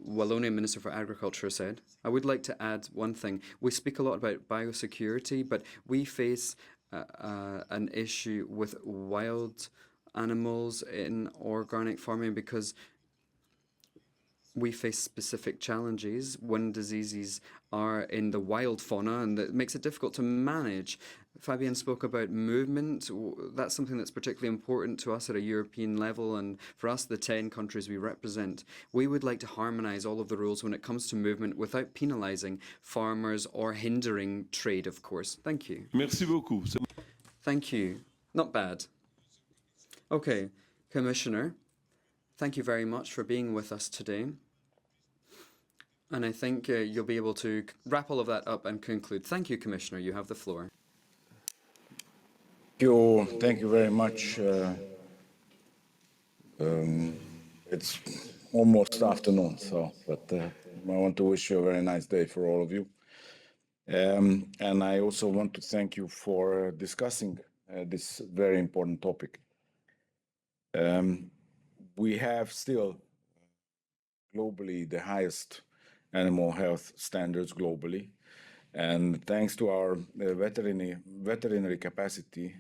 Wallonian Minister for Agriculture said. I would like to add one thing. We speak a lot about biosecurity, but we face an issue with wild animals in organic farming because we face specific challenges when diseases are in the wild fauna, and that makes it difficult to manage. Fabienne spoke about movement. That's something that's particularly important to us at a European level, and for us, the 10 countries we represent. We would like to harmonise all of the rules when it comes to movement without penalising farmers or hindering trade, of course. Thank you. Merci beaucoup. Thank you. Not bad. Okay, Commissioner, thank you very much for being with us today. And I think you'll be able to wrap all of that up and conclude. Thank you, Commissioner. You have the floor. Thank you very much. It's almost afternoon, but I want to wish you a very nice day for all of you. And I also want to thank you for discussing this very important topic. We have still globally the highest animal health standards globally. And thanks to our veterinary capacity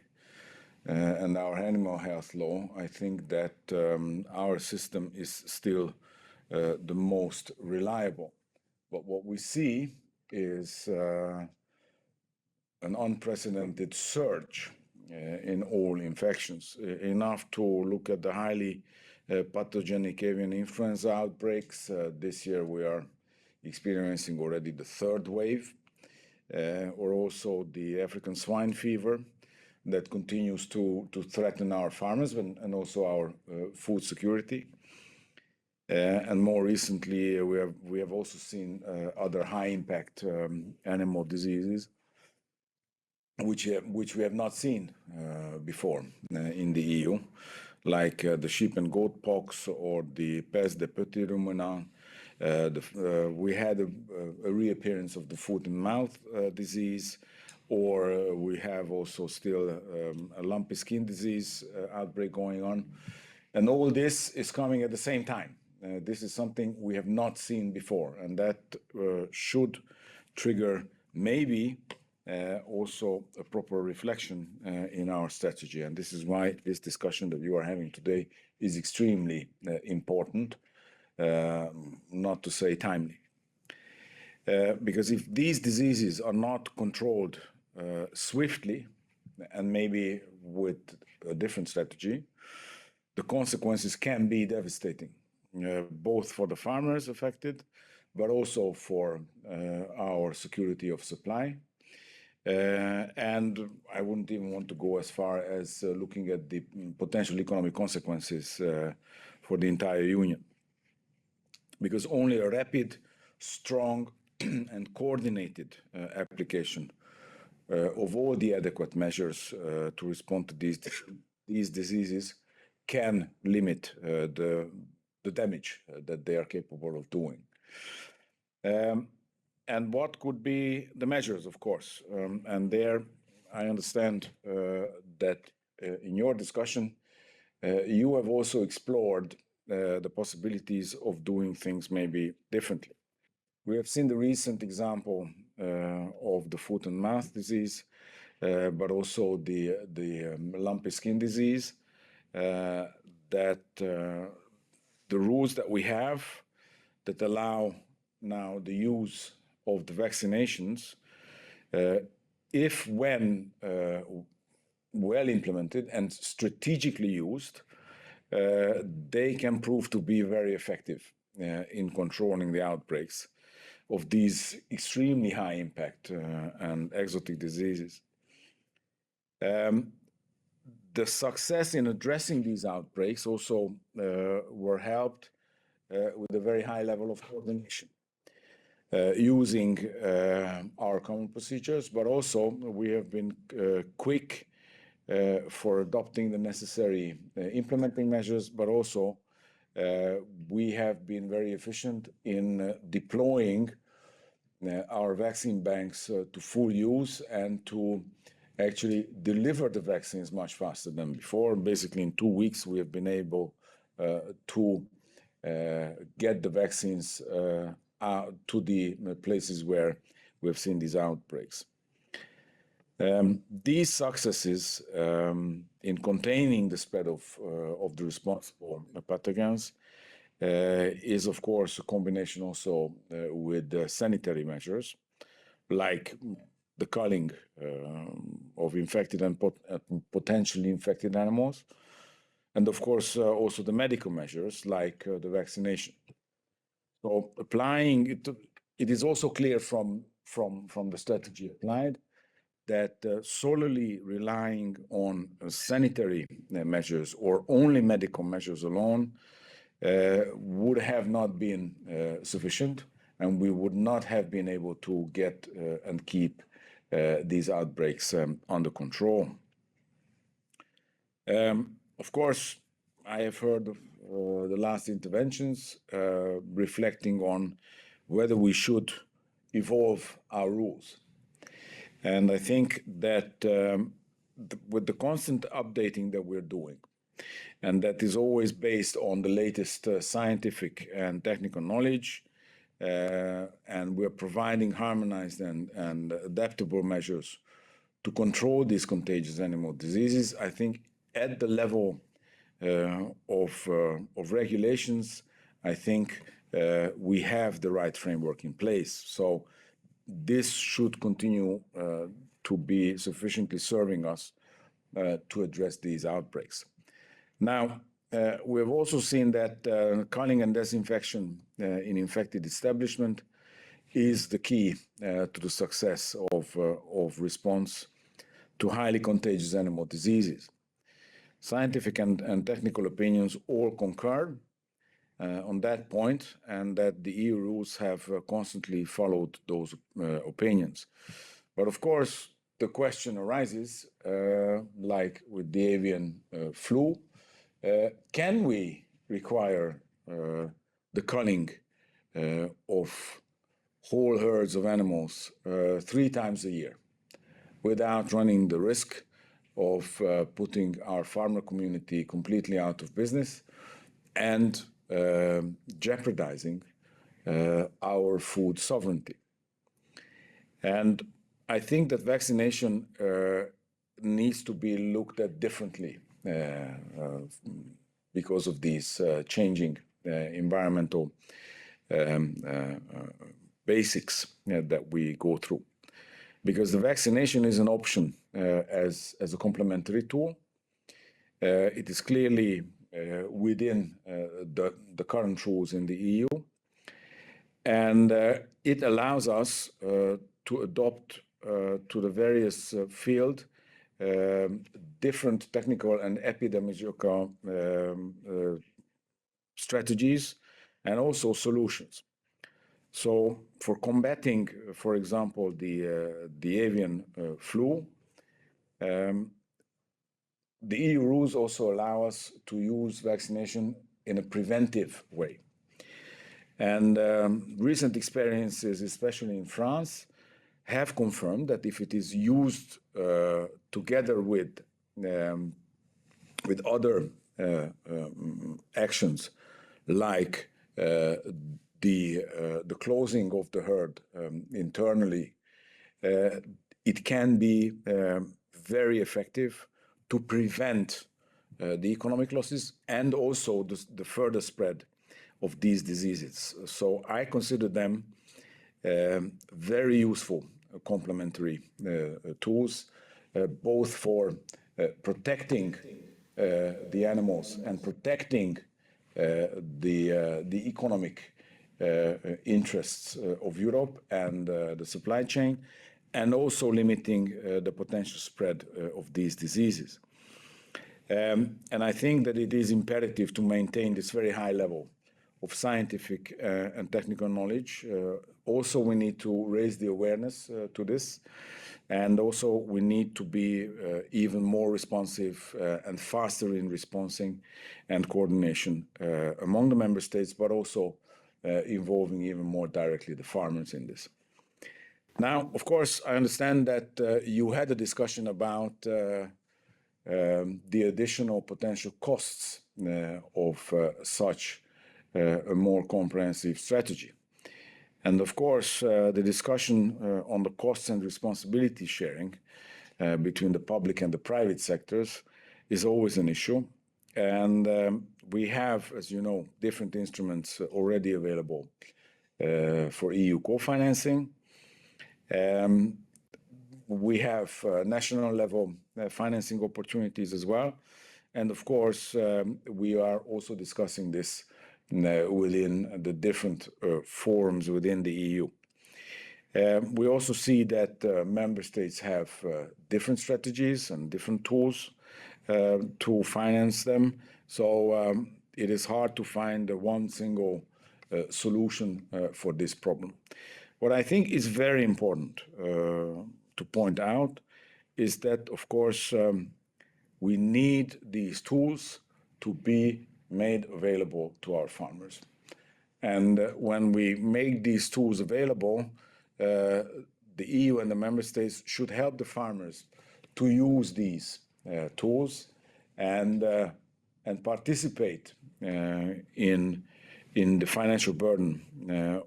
and our animal health law, I think that our system is still the most reliable. But what we see is an unprecedented surge in all infections, enough to look at the highly pathogenic avian influenza outbreaks. This year we are experiencing already the third wave, or also the African swine fever that continues to threaten our farmers and also our food security. And more recently, we have also seen other high-impact animal diseases, which we have not seen before in the EU, like the sheep and goat pox or the peste des petits ruminants. We had a reappearance of the foot and mouth disease, or we have also still a lumpy skin disease outbreak going on. And all this is coming at the same time. This is something we have not seen before, and that should trigger maybe also a proper reflection in our strategy. And this is why this discussion that you are having today is extremely important, not to say timely. Because if these diseases are not controlled swiftly, and maybe with a different strategy, the consequences can be devastating, both for the farmers affected, but also for our security of supply. And I wouldn't even want to go as far as looking at the potential economic consequences for the entire union. Because only a rapid, strong, and coordinated application of all the adequate measures to respond to these diseases can limit the damage that they are capable of doing. And what could be the measures, of course? And there, I understand that in your discussion, you have also explored the possibilities of doing things maybe differently. We have seen the recent example of the foot and mouth disease, but also the lumpy skin disease, that the rules that we have that allow now the use of the vaccinations, if when well implemented and strategically used, they can prove to be very effective in controlling the outbreaks of these extremely high impact and exotic diseases. The success in addressing these outbreaks also were helped with a very high level of coordination, using our common procedures, but also we have been quick for adopting the necessary implementing measures, but also we have been very efficient in deploying our vaccine banks to full use and to actually deliver the vaccines much faster than before. Basically, in 2 weeks, we have been able to get the vaccines out to the places where we've seen these outbreaks. These successes in containing the spread of the responsible pathogens is, of course, a combination also with sanitary measures, like the culling of infected and potentially infected animals, and of course also the medical measures like the vaccination. So applying it, it is also clear from the strategy applied that solely relying on sanitary measures or only medical measures alone would have not been sufficient, and we would not have been able to get and keep these outbreaks under control. Of course, I have heard the last interventions reflecting on whether we should evolve our rules. And I think that with the constant updating that we're doing, and that is always based on the latest scientific and technical knowledge, and we're providing harmonized and adaptable measures to control these contagious animal diseases. I think at the level of regulations, I think we have the right framework in place. So this should continue to be sufficiently serving us to address these outbreaks. Now, we've also seen that culling and disinfection in infected establishment is the key to the success of response to highly contagious animal diseases. Scientific and technical opinions all concur on that point, and that the EU rules have constantly followed those opinions. But of course, the question arises, like with the avian flu, can we require the culling of whole herds of animals 3 times a year without running the risk of putting our farmer community completely out of business and jeopardizing our food sovereignty? And I think that vaccination needs to be looked at differently because of these changing environmental basics that we go through. Because the vaccination is an option as a complementary tool. It is clearly within the current rules in the EU, and it allows us to adopt to the various field different technical and epidemiological strategies and also solutions. So for combating, for example, the avian flu, the EU rules also allow us to use vaccination in a preventive way. And recent experiences, especially in France, have confirmed that if it is used together with other actions, like the closing of the herd internally, it can be very effective to prevent the economic losses and also the further spread of these diseases. So I consider them very useful complementary tools, both for protecting the animals and protecting the economic interests of Europe and the supply chain, and also limiting the potential spread of these diseases. And I think that it is imperative to maintain this very high level of scientific and technical knowledge. Also, we need to raise the awareness to this. And also, we need to be even more responsive and faster in responding and coordination among the member states, but also involving even more directly the farmers in this. Now, of course, I understand that you had a discussion about the additional potential costs of such a more comprehensive strategy. And of course, the discussion on the costs and responsibility sharing between the public and the private sectors is always an issue. And we have, as you know, different instruments already available for EU co-financing. We have national level financing opportunities as well. And of course, we are also discussing this within the different forums within the EU. We also see that member states have different strategies and different tools to finance them. So it is hard to find one single solution for this problem. What I think is very important to point out is that, of course, we need these tools to be made available to our farmers. And when we make these tools available, the EU and the member states should help the farmers to use these tools and participate in the financial burden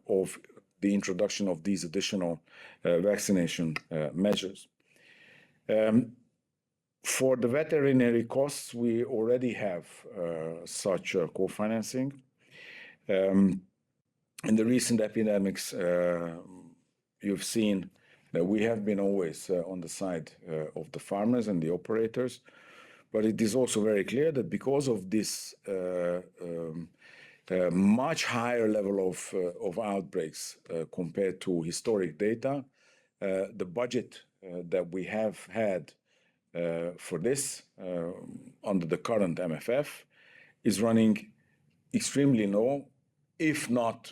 of the introduction of these additional vaccination measures. For the veterinary costs, we already have such co-financing. In the recent epidemics, you've seen that we have been always on the side of the farmers and the operators, but it is also very clear that because of this much higher level of outbreaks compared to historic data, the budget that we have had for this under the current MFF is running extremely low, if not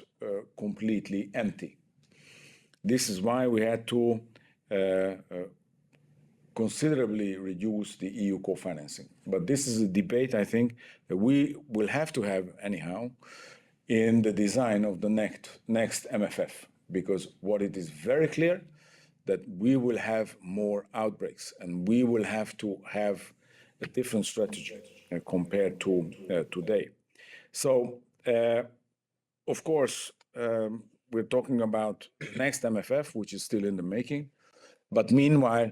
completely empty. This is why we had to considerably reduce the EU co-financing. But this is a debate, I think, that we will have to have anyhow in the design of the next MFF, because what it is very clear that we will have more outbreaks and we will have to have a different strategy compared to today. So, of course, we're talking about next MFF, which is still in the making, but meanwhile,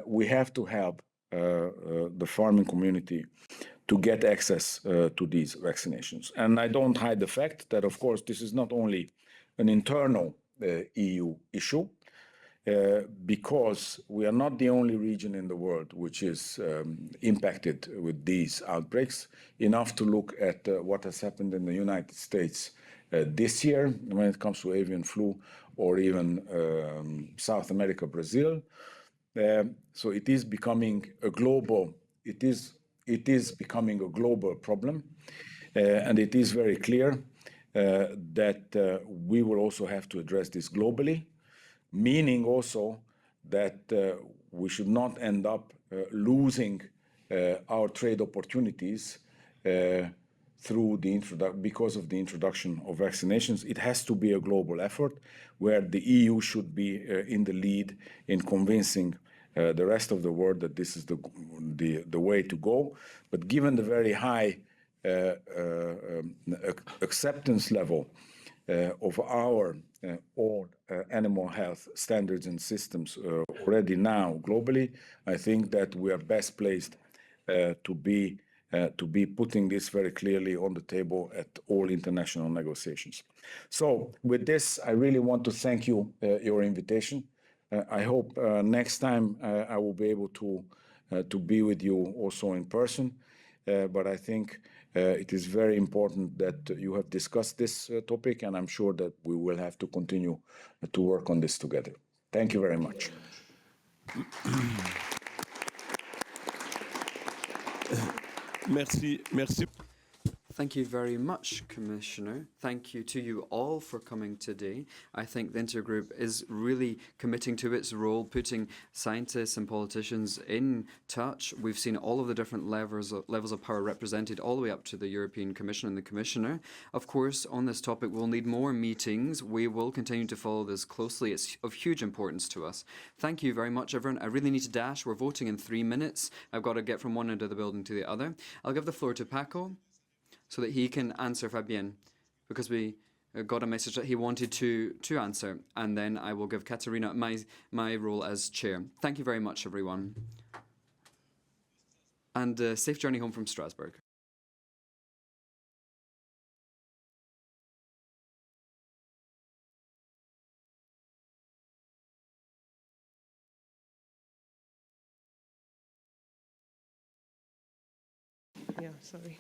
we have to help the farming community to get access to these vaccinations. And I don't hide the fact that, of course, this is not only an internal EU issue, because we are not the only region in the world which is impacted with these outbreaks. Enough to look at what has happened in the United States this year when it comes to avian flu, or even South America, Brazil. So it is becoming a global. It is becoming a global problem, and it is very clear that we will also have to address this globally, meaning also that we should not end up losing our trade opportunities because of the introduction of vaccinations. It has to be a global effort where the EU should be in the lead in convincing the rest of the world that this is the way to go. But given the very high acceptance level of our own animal health standards and systems already now globally, I think that we are best placed to be putting this very clearly on the table at all international negotiations. So with this, I really want to thank you your invitation. I hope next time I will be able to be with you also in person. But I think it is very important that you have discussed this topic, and I'm sure that we will have to continue to work on this together. Thank you very much. Merci. Thank you very much, Commissioner. Thank you to you all for coming today. I think the Intergroup is really committing to its role, putting scientists and politicians in touch. We've seen all of the different levels of power represented all the way up to the European Commission and the Commissioner. Of course, on this topic, we'll need more meetings. We will continue to follow this closely. It's of huge importance to us. Thank you very much, everyone. I really need to dash. We're voting in 3 minutes. I've got to get from one end of the building to the other. I'll give the floor to Paco, so that he can answer Fabien, because we got a message that he wanted to answer, and then I will give Katerina my role as chair. Thank you very much, everyone. And safe journey home from Strasbourg. Yeah, sorry.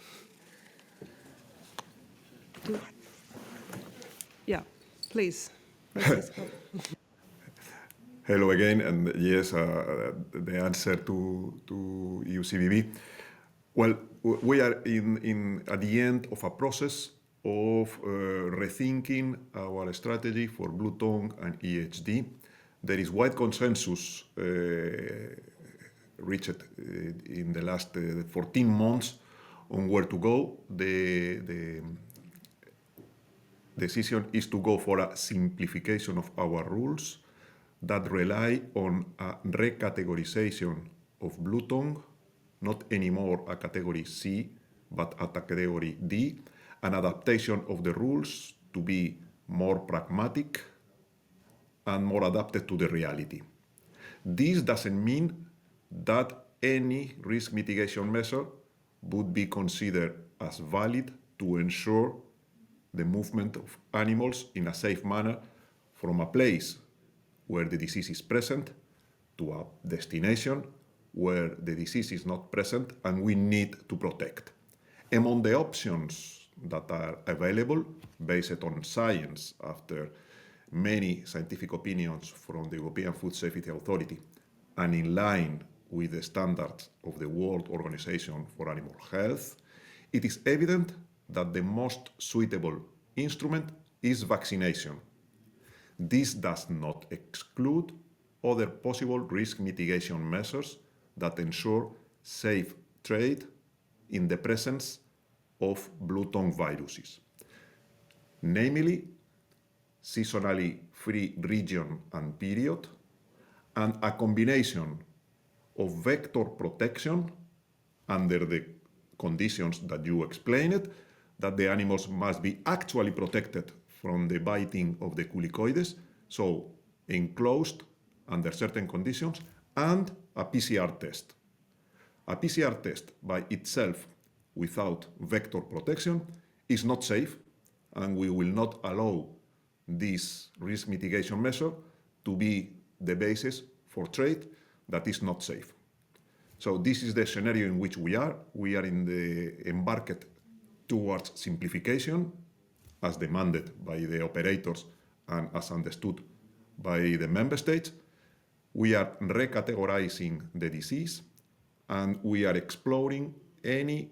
Yeah, please. Francisco. Hello again, and yes, the answer to EUCVB. Well, we are at the end of a process of rethinking our strategy for blue tongue and EHD. There is wide consensus reached in the last 14 months on where to go. The decision is to go for a simplification of our rules, that rely on a recategorization of blue tongue, not anymore a category C, but a category D, an adaptation of the rules to be more pragmatic and more adapted to the reality. This doesn't mean that any risk mitigation measure would be considered as valid to ensure the movement of animals in a safe manner from a place where the disease is present to a destination where the disease is not present and we need to protect. Among the options that are available based on science after many scientific opinions from the European Food Safety Authority and in line with the standards of the World Organization for Animal Health, it is evident that the most suitable instrument is vaccination. This does not exclude other possible risk mitigation measures that ensure safe trade in the presence of blue tongue viruses, namely seasonally free region and period, and a combination of vector protection under the conditions that you explained, that the animals must be actually protected from the biting of the culicoides, so enclosed under certain conditions, and a PCR test. A PCR test by itself without vector protection is not safe, and we will not allow this risk mitigation measure to be the basis for trade that is not safe. So this is the scenario in which we are. We are in the embarked towards simplification as demanded by the operators and as understood by the member states. We are recategorizing the disease and we are exploring any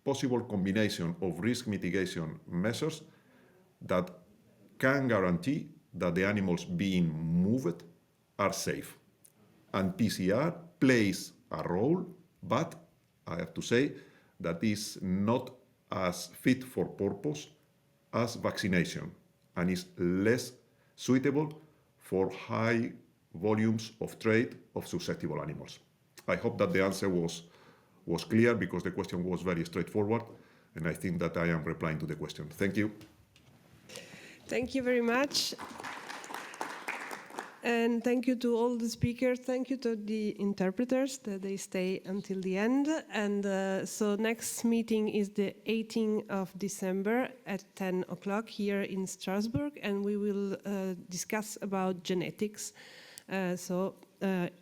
possible combination of risk mitigation measures that can guarantee that the animals being moved are safe. And PCR plays a role, but I have to say that is not as fit for purpose as vaccination and is less suitable for high volumes of trade of susceptible animals. I hope that the answer was clear because the question was very straightforward, and I think that I am replying to the question. Thank you. Thank you very much. And thank you to all the speakers. Thank you to the interpreters that they stay until the end. And so next meeting is the 18th of December at 10 o'clock here in Strasbourg. And we will discuss about genetics,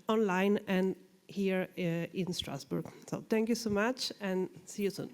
online and here in Strasbourg. So thank you so much and see you soon.